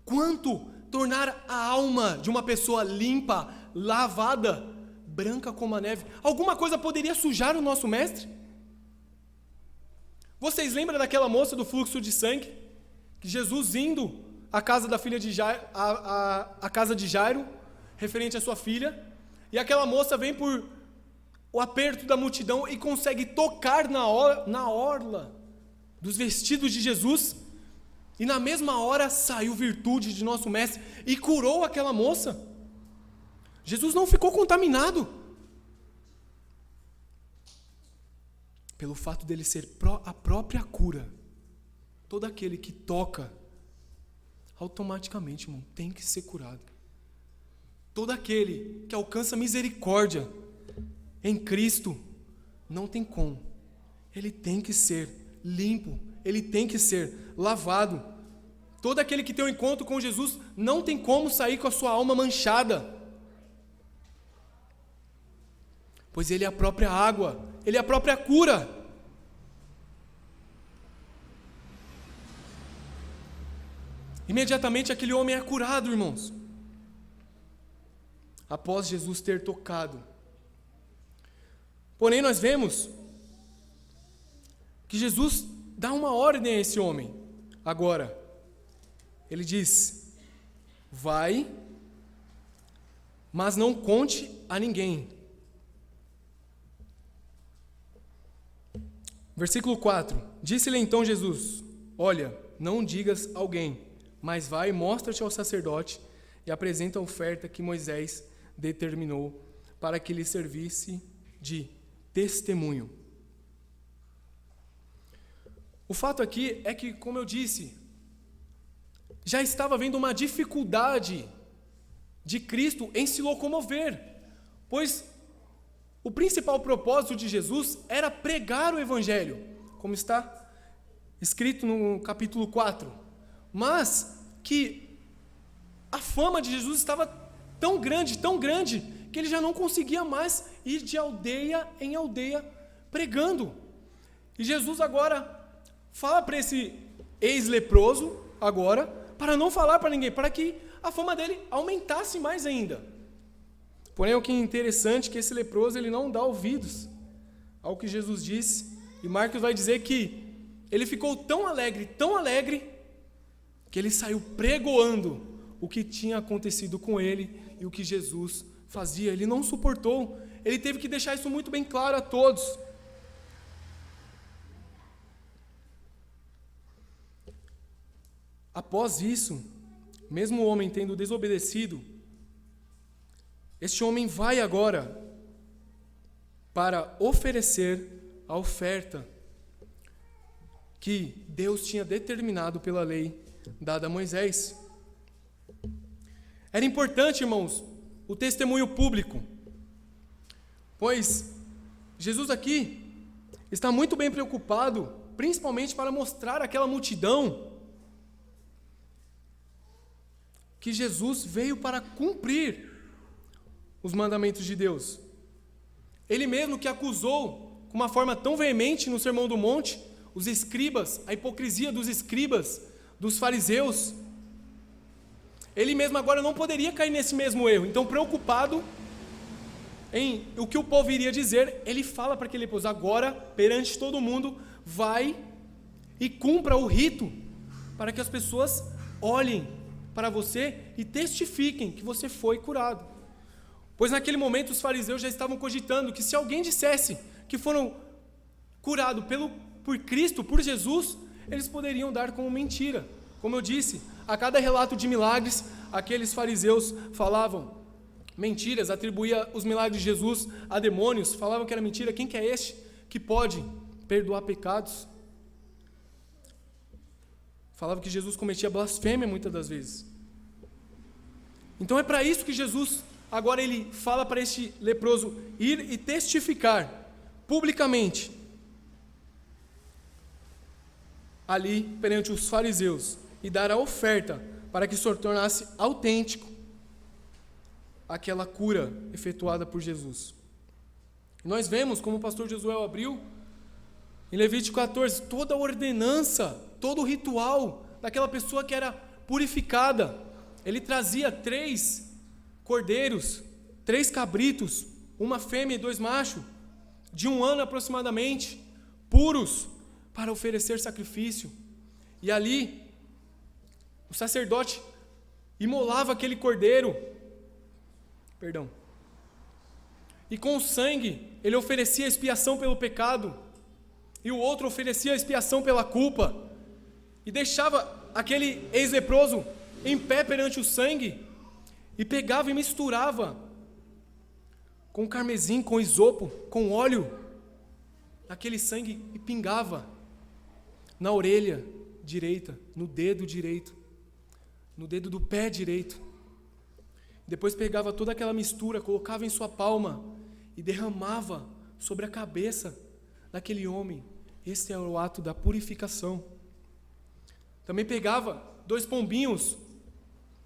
quanto tornar a alma de uma pessoa limpa, lavada, branca como a neve. Alguma coisa poderia sujar o nosso mestre? Vocês lembram daquela moça do fluxo de sangue? Que Jesus indo à casa da filha de Jairo, a casa de Jairo, referente à sua filha, e aquela moça vem por o aperto da multidão e consegue tocar na orla dos vestidos de Jesus, e na mesma hora saiu virtude de nosso mestre e curou aquela moça. Jesus não ficou contaminado pelo fato dele ser a própria cura. Todo aquele que toca, automaticamente, irmão, tem que ser curado. Todo aquele que alcança misericórdia em Cristo, não tem como. Ele tem que ser limpo, ele tem que ser lavado. Todo aquele que tem um encontro com Jesus não tem como sair com a sua alma manchada. Pois ele é a própria água, ele é a própria cura. Imediatamente aquele homem é curado, irmãos. Após Jesus ter tocado. Porém, nós vemos que Jesus dá uma ordem a esse homem. Agora, ele diz: vai, mas não conte a ninguém. Versículo 4. Disse-lhe então Jesus: olha, não digas a alguém, mas vai e mostra-te ao sacerdote e apresenta a oferta que Moisés determinou para que lhe servisse de testemunho. O fato aqui é que, como eu disse, já estava havendo uma dificuldade de Cristo em se locomover, pois o principal propósito de Jesus era pregar o Evangelho, como está escrito no capítulo 4, mas que a fama de Jesus estava tão grande, que ele já não conseguia mais ir de aldeia em aldeia pregando. E Jesus agora fala para esse ex-leproso, agora, para não falar para ninguém, para que a fama dele aumentasse mais ainda. Porém, o que é interessante é que esse leproso ele não dá ouvidos ao que Jesus disse. E Marcos vai dizer que ele ficou tão alegre, que ele saiu pregoando o que tinha acontecido com ele e o que Jesus fazia. Ele não suportou, ele teve que deixar isso muito bem claro a todos. Após isso, mesmo o homem tendo desobedecido, este homem vai agora para oferecer a oferta que Deus tinha determinado pela lei dada a Moisés. Era importante, irmãos, o testemunho público, pois Jesus aqui está muito bem preocupado, principalmente para mostrar àquela multidão que Jesus veio para cumprir os mandamentos de Deus. Ele mesmo que acusou com uma forma tão veemente no Sermão do Monte os escribas, a hipocrisia dos escribas, dos fariseus. Ele mesmo agora não poderia cair nesse mesmo erro. Então, preocupado em o que o povo iria dizer, ele fala para aquele leproso: agora, perante todo mundo, vai e cumpra o rito, para que as pessoas olhem para você e testifiquem que você foi curado. Pois naquele momento os fariseus já estavam cogitando que se alguém dissesse que foram curados por Cristo, por Jesus, eles poderiam dar como mentira. Como eu disse, a cada relato de milagres, aqueles fariseus falavam mentiras, atribuíam os milagres de Jesus a demônios, falavam que era mentira. Quem que é este que pode perdoar pecados? Falavam que Jesus cometia blasfêmia muitas das vezes. Então é para isso que Jesus, agora ele fala para este leproso ir e testificar publicamente ali perante os fariseus e dar a oferta para que se tornasse autêntico aquela cura efetuada por Jesus. E nós vemos, como o pastor Josué abriu, em Levítico 14, toda a ordenança, todo o ritual daquela pessoa que era purificada. Ele trazia 3 cordeiros, 3 cabritos, uma fêmea e 2 machos, de 1 ano aproximadamente, puros, para oferecer sacrifício. E ali, o sacerdote imolava aquele cordeiro, e com o sangue, ele oferecia expiação pelo pecado, e o outro oferecia expiação pela culpa, e deixava aquele ex-leproso em pé perante o sangue, e pegava e misturava com carmesim, com isopo, com óleo, aquele sangue, e pingava na orelha direita, no dedo direito, no dedo do pé direito. Depois pegava toda aquela mistura, colocava em sua palma e derramava sobre a cabeça daquele homem. Esse é o ato da purificação. Também pegava 2 pombinhos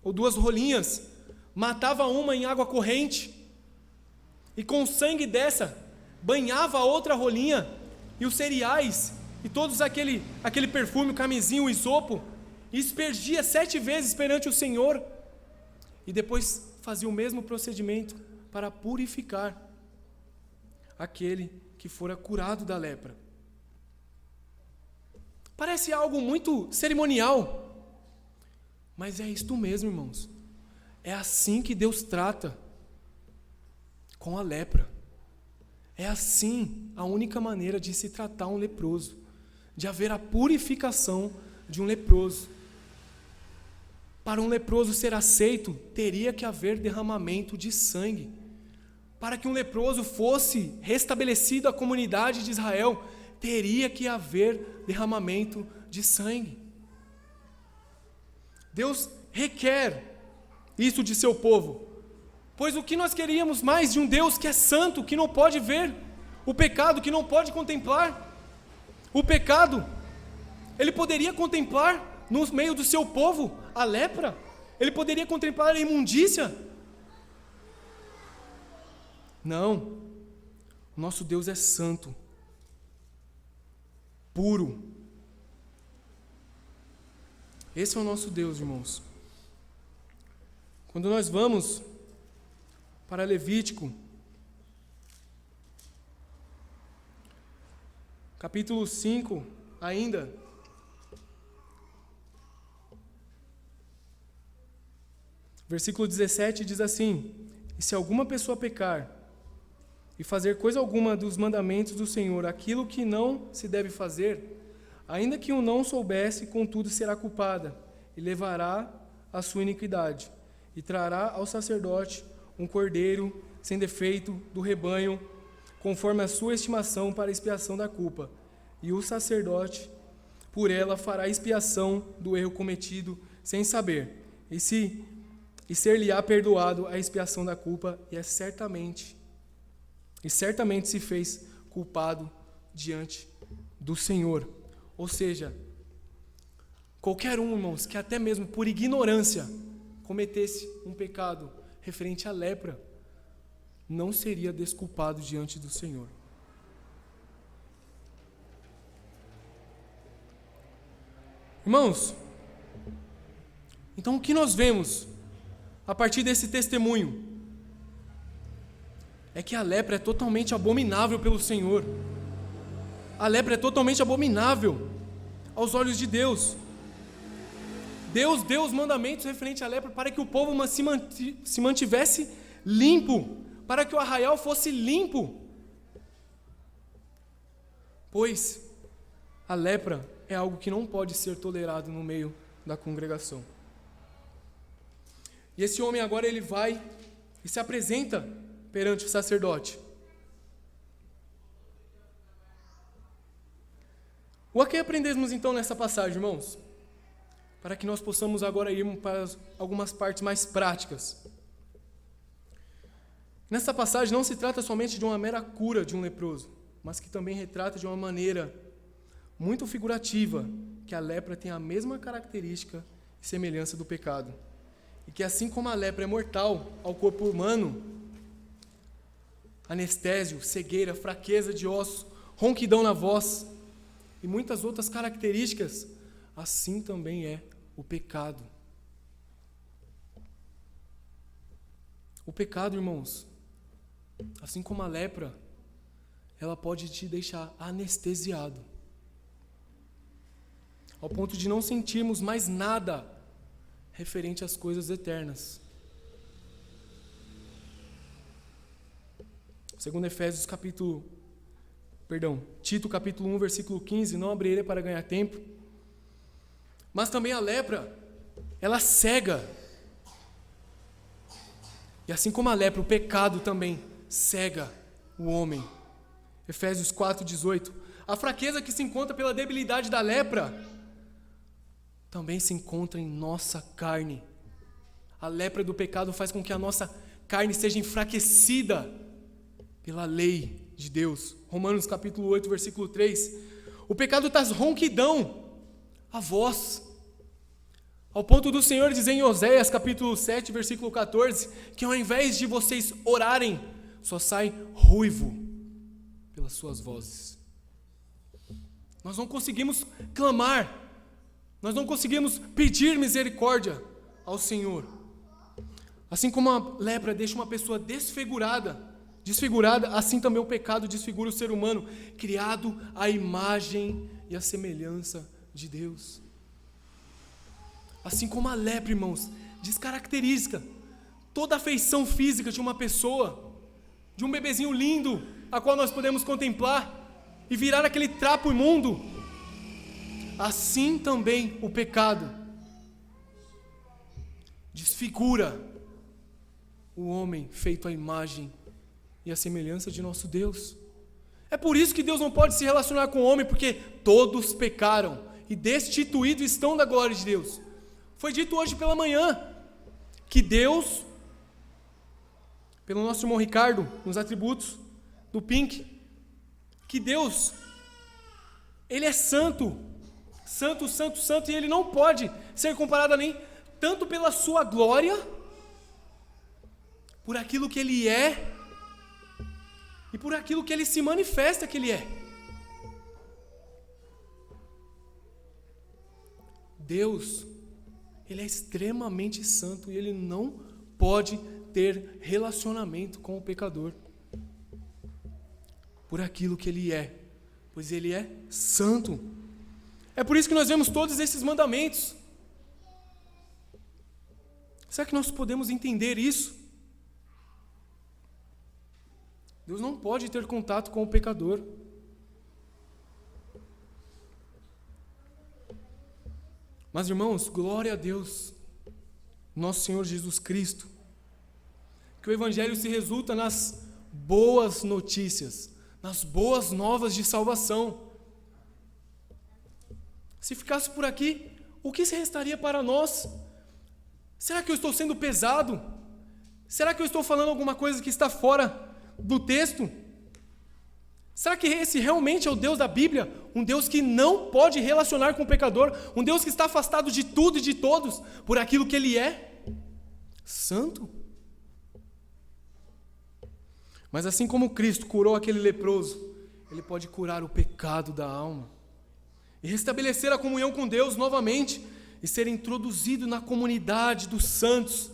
ou 2 rolinhas, matava uma em água corrente e com o sangue dessa banhava a outra rolinha e os cereais e todos aquele perfume, o camisinho, o isopo, e aspergia 7 vezes perante o Senhor, e depois fazia o mesmo procedimento para purificar aquele que fora curado da lepra. Parece algo muito cerimonial, mas é isto mesmo, irmãos. É assim que Deus trata com a lepra. É assim a única maneira de se tratar um leproso, de haver a purificação de um leproso. Para um leproso ser aceito, teria que haver derramamento de sangue. Para que um leproso fosse restabelecido à comunidade de Israel, teria que haver derramamento de sangue. Deus requer isso de seu povo, pois o que nós queríamos mais de um Deus que é santo, que não pode ver o pecado, que não pode contemplar o pecado? Ele poderia contemplar no meio do seu povo a lepra? Ele poderia contemplar a imundícia? Não, o nosso Deus é santo, puro. Esse é o nosso Deus, irmãos. Quando nós vamos para Levítico, capítulo 5, ainda, versículo 17 diz assim: e se alguma pessoa pecar e fazer coisa alguma dos mandamentos do Senhor, aquilo que não se deve fazer, ainda que o não soubesse, contudo será culpada, e levará a sua iniquidade, e trará ao sacerdote um cordeiro sem defeito do rebanho, conforme a sua estimação, para expiação da culpa. E o sacerdote, por ela, fará expiação do erro cometido sem saber, e ser-lhe-á perdoado a expiação da culpa, e certamente se fez culpado diante do Senhor. Ou seja, qualquer um, irmãos, que até mesmo por ignorância cometesse um pecado referente à lepra, não seria desculpado diante do Senhor. Irmãos, então o que nós vemos a partir desse testemunho é que a lepra é totalmente abominável pelo Senhor. A lepra é totalmente abominável aos olhos de Deus. Deus deu os mandamentos referentes à lepra para que o povo se mantivesse limpo, para que o arraial fosse limpo. Pois a lepra é algo que não pode ser tolerado no meio da congregação. E esse homem agora ele vai e se apresenta perante o sacerdote. O que aprendemos então nessa passagem, irmãos? Para que nós possamos agora ir para algumas partes mais práticas. Nessa passagem não se trata somente de uma mera cura de um leproso, mas que também retrata de uma maneira muito figurativa que a lepra tem a mesma característica e semelhança do pecado. E que assim como a lepra é mortal ao corpo humano, anestésio, cegueira, fraqueza de ossos, ronquidão na voz e muitas outras características, assim também é o pecado. O pecado, irmãos, assim como a lepra, ela pode te deixar anestesiado, ao ponto de não sentirmos mais nada referente às coisas eternas. Segundo Tito capítulo 1, versículo 15, não abrirei para ganhar tempo. Mas também a lepra, ela cega. E assim como a lepra, o pecado também cega o homem. Efésios 4:18. A fraqueza que se encontra pela debilidade da lepra também se encontra em nossa carne. A lepra do pecado faz com que a nossa carne seja enfraquecida pela lei de Deus. Romanos capítulo 8, versículo 3. O pecado traz ronquidão a voz, ao ponto do Senhor dizer em Oséias capítulo 7, versículo 14, que ao invés de vocês orarem, só sai ruivo pelas suas vozes. Nós não conseguimos clamar, nós não conseguimos pedir misericórdia ao Senhor. Assim como a lepra deixa uma pessoa desfigurada, assim também o pecado desfigura o ser humano, criado à imagem e à semelhança de Deus. Assim como a lepra, irmãos, descaracteriza toda a feição física de uma pessoa, de um bebezinho lindo, a qual nós podemos contemplar e virar aquele trapo imundo, assim também o pecado desfigura o homem feito à imagem e à semelhança de nosso Deus. É por isso que Deus não pode se relacionar com o homem, porque todos pecaram e destituídos estão da glória de Deus. Foi dito hoje pela manhã que Deus, pelo nosso irmão Ricardo, nos atributos do Pink, que Deus, Ele é santo, santo, santo, santo, e Ele não pode ser comparado a nem tanto pela sua glória, por aquilo que Ele é, e por aquilo que Ele se manifesta que Ele é. Deus, Ele é extremamente santo e Ele não pode ter relacionamento com o pecador, por aquilo que Ele é, pois Ele é santo. É por isso que nós vemos todos esses mandamentos. Será que nós podemos entender isso? Deus não pode ter contato com o pecador. Mas, irmãos, glória a Deus, nosso Senhor Jesus Cristo, que o Evangelho se resulta nas boas notícias, nas boas novas de salvação. Se ficasse por aqui, o que se restaria para nós? Será que eu estou sendo pesado? Será que eu estou falando alguma coisa que está fora do texto? Será que esse realmente é o Deus da Bíblia? Um Deus que não pode relacionar com o pecador, um Deus que está afastado de tudo e de todos por aquilo que Ele é? Santo. Mas assim como Cristo curou aquele leproso, Ele pode curar o pecado da alma e restabelecer a comunhão com Deus novamente e ser introduzido na comunidade dos santos,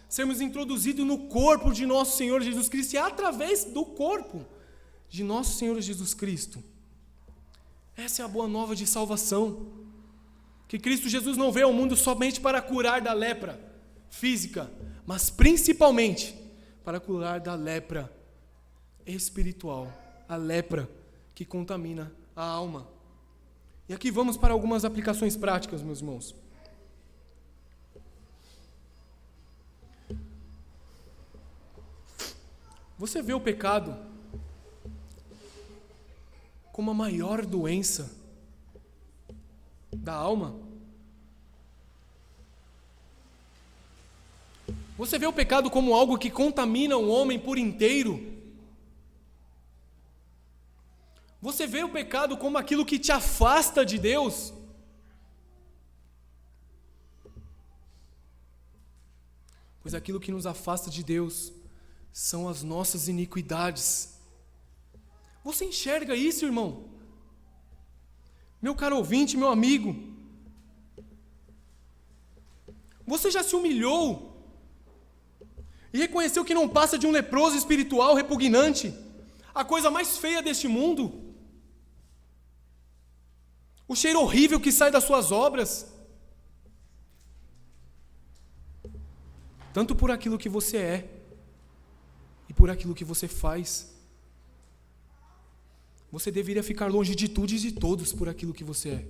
sermos introduzidos no corpo de nosso Senhor Jesus Cristo, e através do corpo de nosso Senhor Jesus Cristo. Essa é a boa nova de salvação, que Cristo Jesus não veio ao mundo somente para curar da lepra física, mas principalmente para curar da lepra espiritual, a lepra que contamina a alma. E aqui vamos para algumas aplicações práticas, meus irmãos. Você vê o pecado como a maior doença da alma? Você vê o pecado como algo que contamina o homem por inteiro? Você vê o pecado como aquilo que te afasta de Deus? Pois aquilo que nos afasta de Deus são as nossas iniquidades. Você enxerga isso, irmão? Meu caro ouvinte, meu amigo, você já se humilhou e reconheceu que não passa de um leproso espiritual repugnante, a coisa mais feia deste mundo? O cheiro horrível que sai das suas obras, tanto por aquilo que você é e por aquilo que você faz. Você deveria ficar longe de tudo e de todos por aquilo que você é,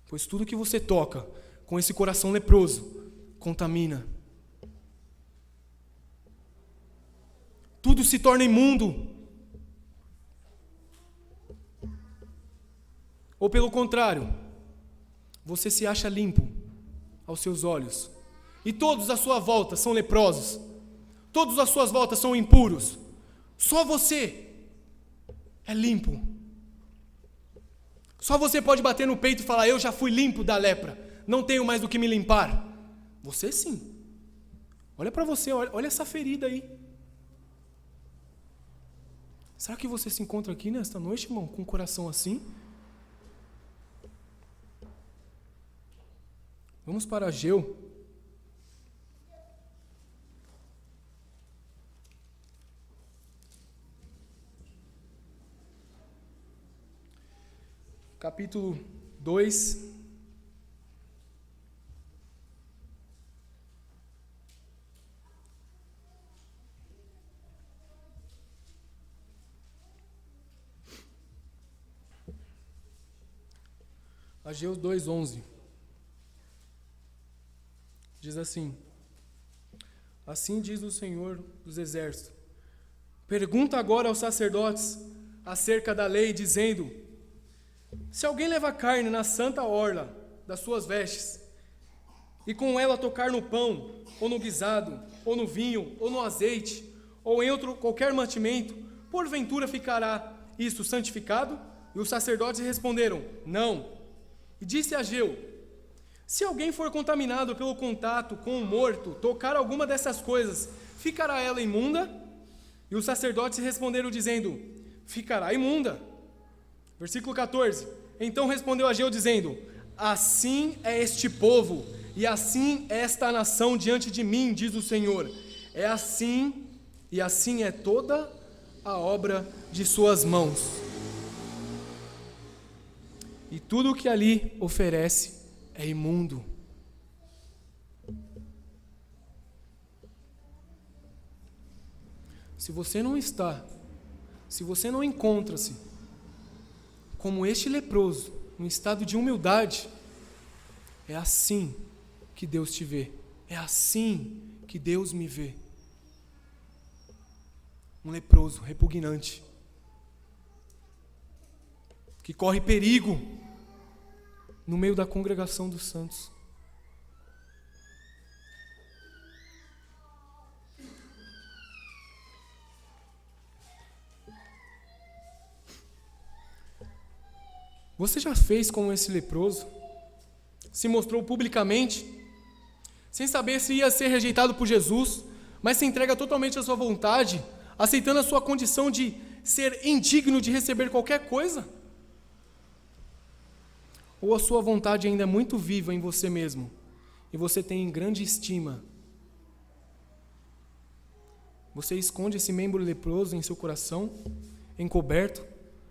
pois tudo que você toca com esse coração leproso contamina. Tudo se torna imundo. Ou pelo contrário, você se acha limpo aos seus olhos, e todos à sua volta são leprosos, todos às suas voltas são impuros, só você é limpo. Só você pode bater no peito e falar: eu já fui limpo da lepra, não tenho mais do que me limpar. Você sim. Olha para você, olha essa ferida aí. Será que você se encontra aqui nesta noite, irmão, com o coração assim? Vamos para Ageu. Capítulo 2. Ageu 2:11. Diz assim: assim diz o Senhor dos Exércitos: pergunta agora aos sacerdotes acerca da lei, dizendo: se alguém leva carne na santa orla das suas vestes, e com ela tocar no pão, ou no guisado, ou no vinho, ou no azeite, ou em outro qualquer mantimento, porventura ficará isso santificado? E os sacerdotes responderam: não. E disse Ageu: se alguém for contaminado pelo contato com o morto, tocar alguma dessas coisas, ficará ela imunda? E os sacerdotes responderam dizendo: ficará imunda. Versículo 14. Então respondeu Ageu dizendo: assim é este povo, e assim é esta nação diante de mim, diz o Senhor. É assim, e assim é toda a obra de suas mãos. E tudo o que ali oferece é imundo. Se você não encontra-se como este leproso, num estado de humildade, é assim que Deus te vê. É assim que Deus me vê. Um leproso, repugnante, que corre perigo no meio da congregação dos santos. Você já fez como esse leproso? Se mostrou publicamente, sem saber se ia ser rejeitado por Jesus, mas se entrega totalmente à sua vontade, aceitando a sua condição de ser indigno de receber qualquer coisa? Ou a sua vontade ainda é muito viva em você mesmo, e você tem grande estima? Você esconde esse membro leproso em seu coração, encoberto,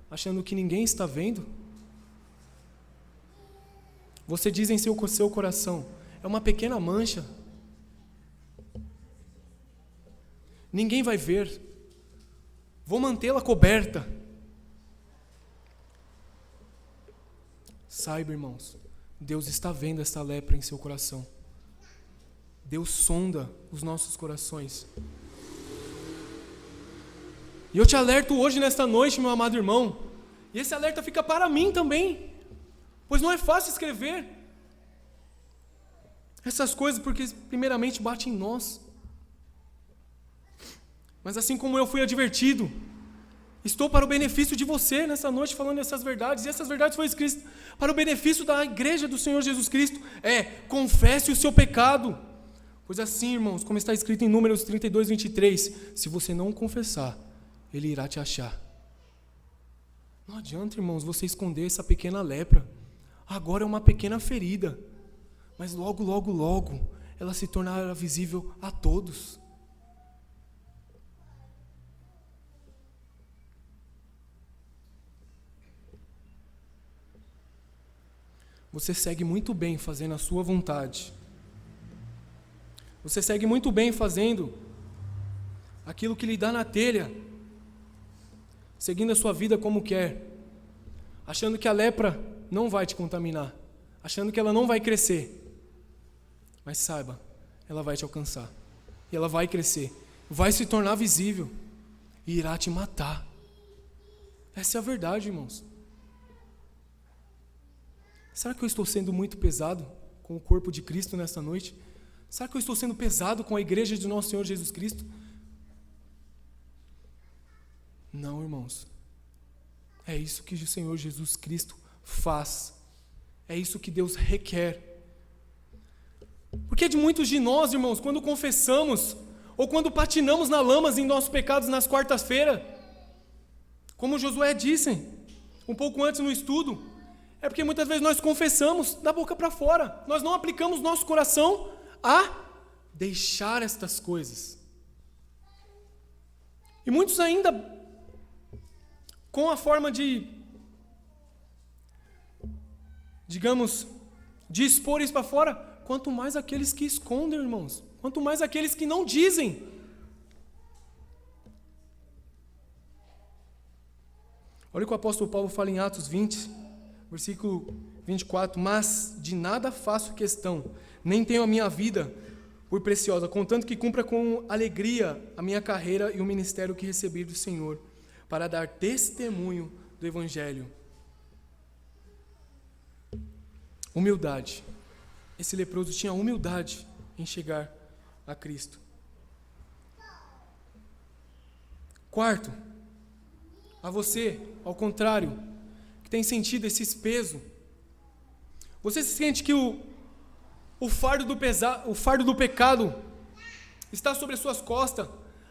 achando que ninguém está vendo? Você diz em seu coração: é uma pequena mancha, ninguém vai ver, vou mantê-la coberta. Saiba, irmãos, Deus está vendo essa lepra em seu coração. Deus sonda os nossos corações. E eu te alerto hoje, nesta noite, meu amado irmão, e esse alerta fica para mim também, pois não é fácil escrever essas coisas, porque primeiramente bate em nós. Mas assim como eu fui advertido, estou para o benefício de você nessa noite falando essas verdades, e essas verdades foram escritas para o benefício da igreja do Senhor Jesus Cristo. Confesse o seu pecado, pois assim, irmãos, como está escrito em Números 32:23, se você não confessar, Ele irá te achar. Não adianta, irmãos, você esconder essa pequena lepra. Agora é uma pequena ferida, mas logo, logo, logo, ela se tornará visível a todos. Você segue muito bem fazendo a sua vontade. Você segue muito bem fazendo aquilo que lhe dá na telha, seguindo a sua vida como quer, achando que a lepra não vai te contaminar, achando que ela não vai crescer. Mas saiba, ela vai te alcançar, e ela vai crescer, vai se tornar visível, e irá te matar. Essa é a verdade, irmãos. Será que eu estou sendo muito pesado com o corpo de Cristo nesta noite? Será que eu estou sendo pesado com a igreja de nosso Senhor Jesus Cristo? Não, irmãos. É isso que o Senhor Jesus Cristo faz. É isso que Deus requer. Porque de muitos de nós, irmãos, quando confessamos, ou quando patinamos na lama em nossos pecados nas quartas-feiras, como Josué disse um pouco antes no estudo, é porque muitas vezes nós confessamos da boca para fora, nós não aplicamos nosso coração a deixar estas coisas. E muitos ainda, com a forma de, digamos, de expor isso para fora, quanto mais aqueles que escondem, irmãos, quanto mais aqueles que não dizem. Olha o que o apóstolo Paulo fala em Atos 20, versículo 24, mas de nada faço questão, nem tenho a minha vida por preciosa, contanto que cumpra com alegria a minha carreira e o ministério que recebi do Senhor, para dar testemunho do Evangelho. Humildade. Esse leproso tinha humildade em chegar a Cristo. Quarto, a você, ao contrário, que tem sentido esse peso, você se sente que o fardo do pecado está sobre as suas costas,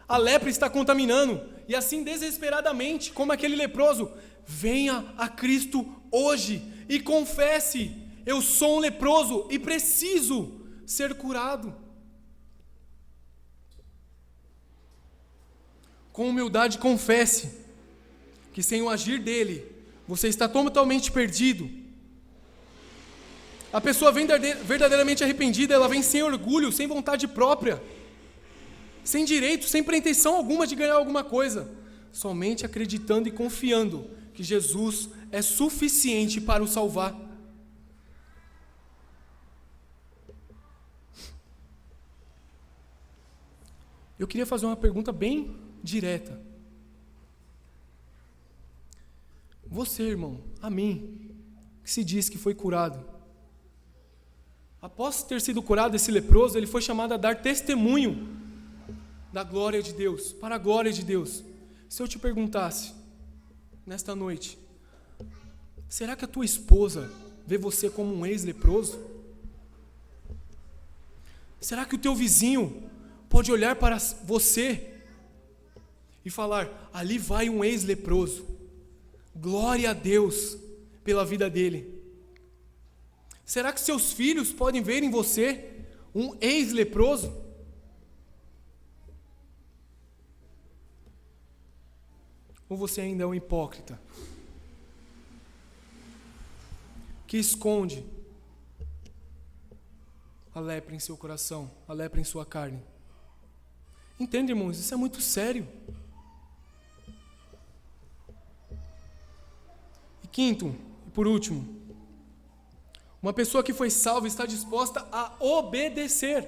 a lepra está contaminando, e assim desesperadamente, como aquele leproso, venha a Cristo hoje e confesse: eu sou um leproso e preciso ser curado. Com humildade confesse que sem o agir dele, você está totalmente perdido. A pessoa vem verdadeiramente arrependida, ela vem sem orgulho, sem vontade própria, sem direito, sem pretensão alguma de ganhar alguma coisa, somente acreditando e confiando que Jesus é suficiente para o salvar. Eu queria fazer uma pergunta bem direta. Você, irmão, a mim, que se diz que foi curado, após ter sido curado, esse leproso, ele foi chamado a dar testemunho da glória de Deus, para a glória de Deus. Se eu te perguntasse, nesta noite, será que a tua esposa vê você como um ex-leproso? Será que o teu vizinho pode olhar para você e falar: ali vai um ex-leproso, glória a Deus pela vida dele? Será que seus filhos podem ver em você um ex-leproso? Ou você ainda é um hipócrita que esconde a lepra em seu coração, a lepra em sua carne? Entende, irmãos? Isso é muito sério. E quinto, e por último, uma pessoa que foi salva está disposta a obedecer.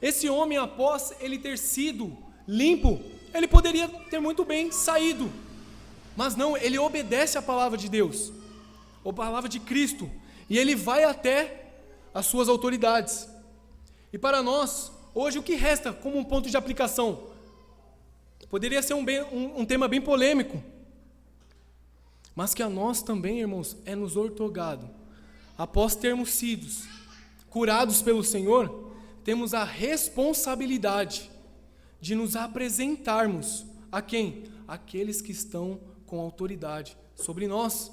Esse homem, após ele ter sido limpo, ele poderia ter muito bem saído, mas não, ele obedece à palavra de Deus, a palavra de Cristo, e ele vai até as suas autoridades. E para nós, hoje, o que resta como um ponto de aplicação? Poderia ser um tema bem polêmico, mas que a nós também, irmãos, é nos outorgado. Após termos sido curados pelo Senhor, temos a responsabilidade de nos apresentarmos a quem? Aqueles que estão com autoridade sobre nós.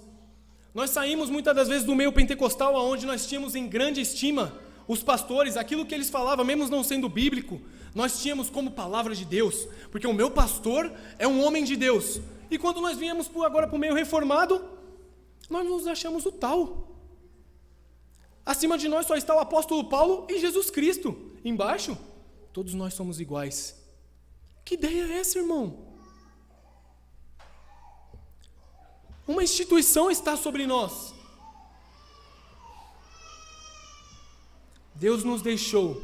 Nós saímos muitas das vezes do meio pentecostal, onde nós tínhamos em grande estima os pastores, aquilo que eles falavam, mesmo não sendo bíblico, nós tínhamos como palavra de Deus, porque o meu pastor é um homem de Deus. E quando nós viemos agora para o meio reformado, nós nos achamos o tal. Acima de nós só está o apóstolo Paulo e Jesus Cristo. Embaixo, todos nós somos iguais. Que ideia é essa, irmão? Uma instituição está sobre nós. Deus nos deixou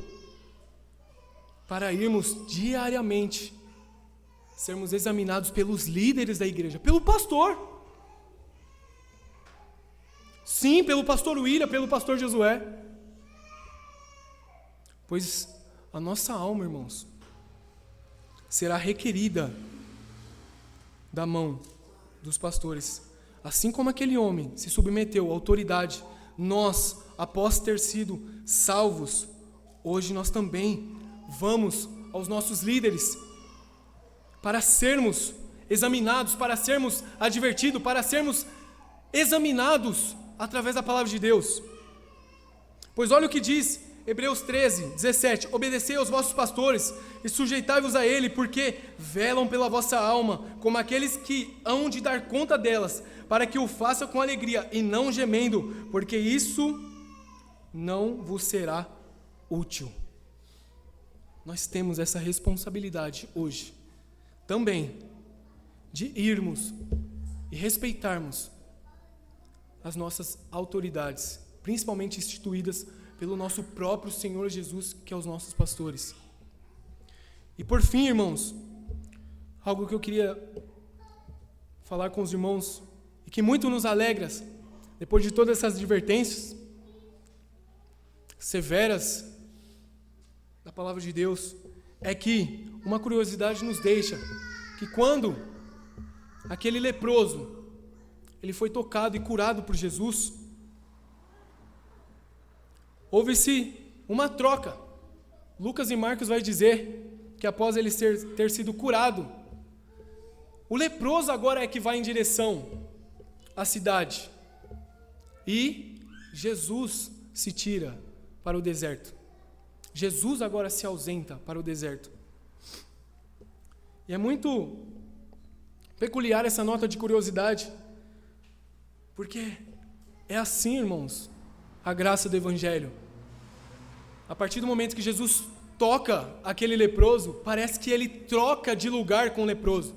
para irmos diariamente, sermos examinados pelos líderes da igreja, pelo pastor. Sim, pelo pastor William, pelo pastor Josué. Pois a nossa alma, irmãos, será requerida da mão dos pastores. Assim como aquele homem se submeteu à autoridade, nós, após ter sido salvos, hoje nós também vamos aos nossos líderes para sermos examinados, para sermos advertidos, para sermos examinados através da palavra de Deus. Pois olha o que diz Hebreus 13, 17: obedecei aos vossos pastores e sujeitai-vos a ele, porque velam pela vossa alma, como aqueles que hão de dar conta delas, para que o faça com alegria e não gemendo, porque isso não vos será útil. Nós temos essa responsabilidade hoje também de irmos e respeitarmos as nossas autoridades, principalmente instituídas pelo nosso próprio Senhor Jesus, que é os nossos pastores. E por fim, irmãos, algo que eu queria falar com os irmãos, e que muito nos alegra, depois de todas essas advertências severas da palavra de Deus, é que uma curiosidade nos deixa, que quando aquele leproso, ele foi tocado e curado por Jesus, houve-se uma troca. Lucas e Marcos vai dizer que após ele ter sido curado, o leproso agora é que vai em direção à cidade. E Jesus se tira para o deserto. Jesus agora se ausenta para o deserto. E é muito peculiar essa nota de curiosidade, porque é assim, irmãos, a graça do Evangelho. A partir do momento que Jesus toca aquele leproso, parece que ele troca de lugar com o leproso.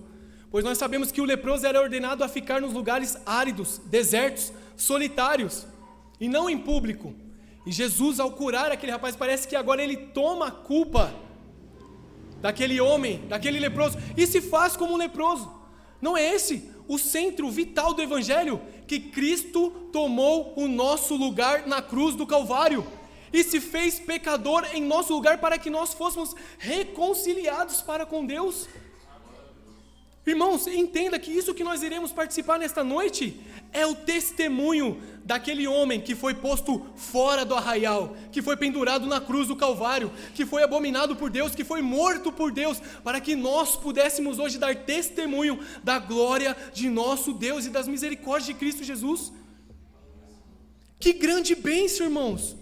Pois nós sabemos que o leproso era ordenado a ficar nos lugares áridos, desertos, solitários, e não em público. E Jesus, ao curar aquele rapaz, parece que agora ele toma a culpa daquele homem, daquele leproso, e se faz como um leproso. Não é esse o centro vital do Evangelho? Que Cristo tomou o nosso lugar na cruz do Calvário e se fez pecador em nosso lugar para que nós fôssemos reconciliados para com Deus. Irmãos, entenda que isso que nós iremos participar nesta noite é o testemunho daquele homem que foi posto fora do arraial, que foi pendurado na cruz do Calvário, que foi abominado por Deus, que foi morto por Deus, para que nós pudéssemos hoje dar testemunho da glória de nosso Deus e das misericórdias de Cristo Jesus. Que grande bênção, irmãos!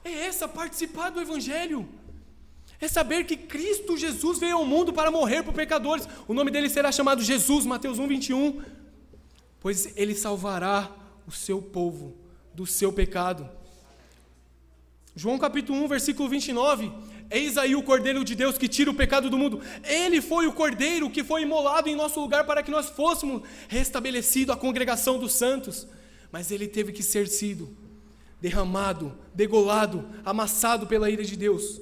É essa, participar do Evangelho. É saber que Cristo Jesus veio ao mundo para morrer por pecadores. O nome dele será chamado Jesus, Mateus 1:21. Pois ele salvará o seu povo do seu pecado. João capítulo 1, versículo 29. Eis aí o Cordeiro de Deus que tira o pecado do mundo. Ele foi o Cordeiro que foi imolado em nosso lugar para que nós fôssemos restabelecidos a congregação dos santos. Mas ele teve que ser sido derramado, degolado, amassado pela ira de Deus.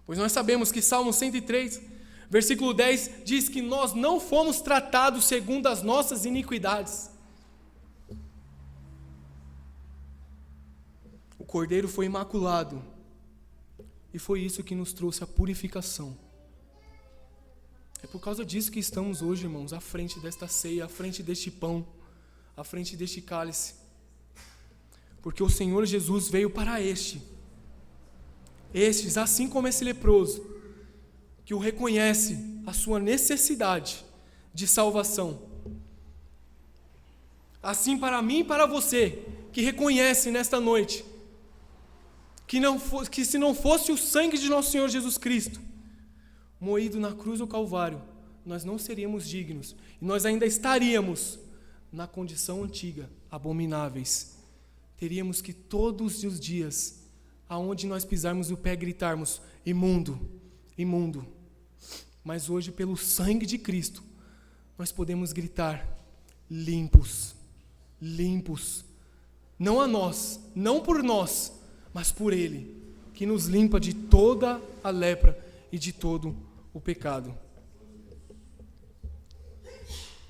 Pois nós sabemos que Salmo 103, versículo 10, diz que nós não fomos tratados segundo as nossas iniquidades. O Cordeiro foi imaculado, e foi isso que nos trouxe a purificação. É por causa disso que estamos hoje, irmãos, à frente desta ceia, à frente deste pão, à frente deste cálice. Porque o Senhor Jesus veio para estes, assim como esse leproso, que o reconhece a sua necessidade de salvação. Assim para mim e para você, que reconhece nesta noite, que se não fosse o sangue de nosso Senhor Jesus Cristo, moído na cruz do Calvário, nós não seríamos dignos, e nós ainda estaríamos na condição antiga, abomináveis. Teríamos que todos os dias, aonde nós pisarmos o pé, gritarmos: imundo, imundo. Mas hoje, pelo sangue de Cristo, nós podemos gritar: limpos, limpos. Não a nós, não por nós, mas por Ele, que nos limpa de toda a lepra e de todo o pecado.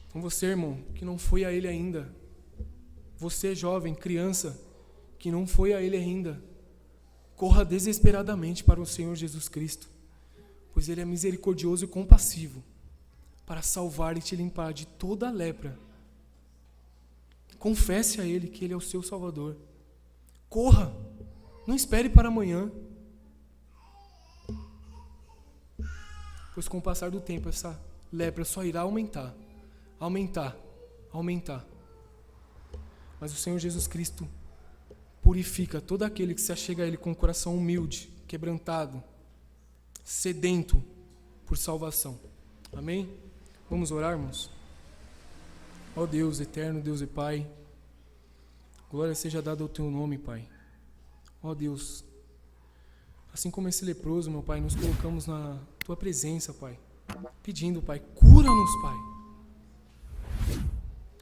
Então você, irmão, que não foi a Ele ainda, você, jovem, criança, que não foi a Ele ainda, corra desesperadamente para o Senhor Jesus Cristo, pois Ele é misericordioso e compassivo, para salvar e te limpar de toda a lepra. Confesse a Ele que Ele é o seu Salvador. Corra, não espere para amanhã, pois com o passar do tempo essa lepra só irá aumentar, aumentar, aumentar. Mas o Senhor Jesus Cristo purifica todo aquele que se achega a Ele com o coração humilde, quebrantado, sedento por salvação. Amém? Vamos orar, irmãos? Ó Deus eterno, Deus e Pai, glória seja dada ao Teu nome, Pai. Ó Deus, assim como esse leproso, meu Pai, nos colocamos na Tua presença, Pai, pedindo, Pai, cura-nos, Pai.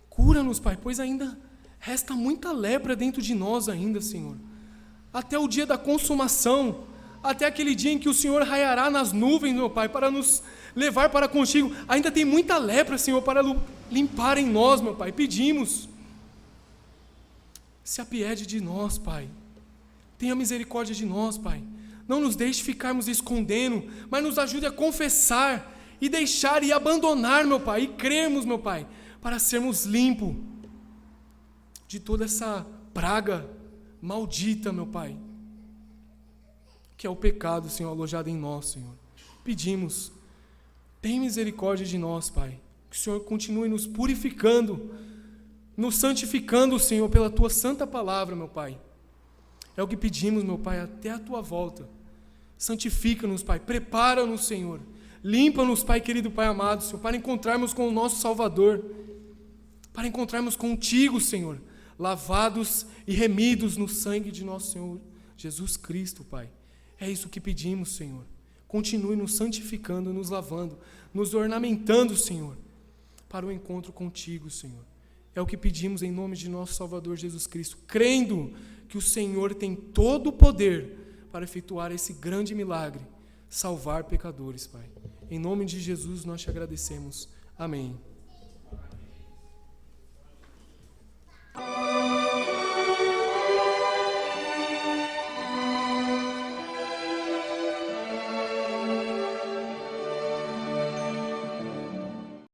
Cura Cura-nos, Pai, pois ainda resta muita lepra dentro de nós ainda, Senhor. Até o dia da consumação, até aquele dia em que o Senhor raiará nas nuvens, meu Pai, para nos levar para contigo. Ainda tem muita lepra, Senhor, para limpar em nós, meu Pai. Pedimos. Se apiede de nós, Pai. Tenha misericórdia de nós, Pai. Não nos deixe ficarmos escondendo, mas nos ajude a confessar e deixar e abandonar, meu Pai, e crermos, meu Pai, para sermos limpos de toda essa praga maldita, meu Pai, que é o pecado, Senhor, alojado em nós, Senhor. Pedimos, tem misericórdia de nós, Pai, que o Senhor continue nos purificando, nos santificando, Senhor, pela Tua santa palavra, meu Pai. É o que pedimos, meu Pai, até a Tua volta. Santifica-nos, Pai, prepara-nos, Senhor. Limpa-nos, Pai querido, Pai amado, Senhor, para encontrarmos com o nosso Salvador, para encontrarmos contigo, Senhor, lavados e remidos no sangue de nosso Senhor Jesus Cristo, Pai. É isso que pedimos, Senhor. Continue nos santificando, nos lavando, nos ornamentando, Senhor, para o encontro contigo, Senhor. É o que pedimos em nome de nosso Salvador Jesus Cristo, crendo que o Senhor tem todo o poder para efetuar esse grande milagre, salvar pecadores, Pai. Em nome de Jesus nós te agradecemos. Amém.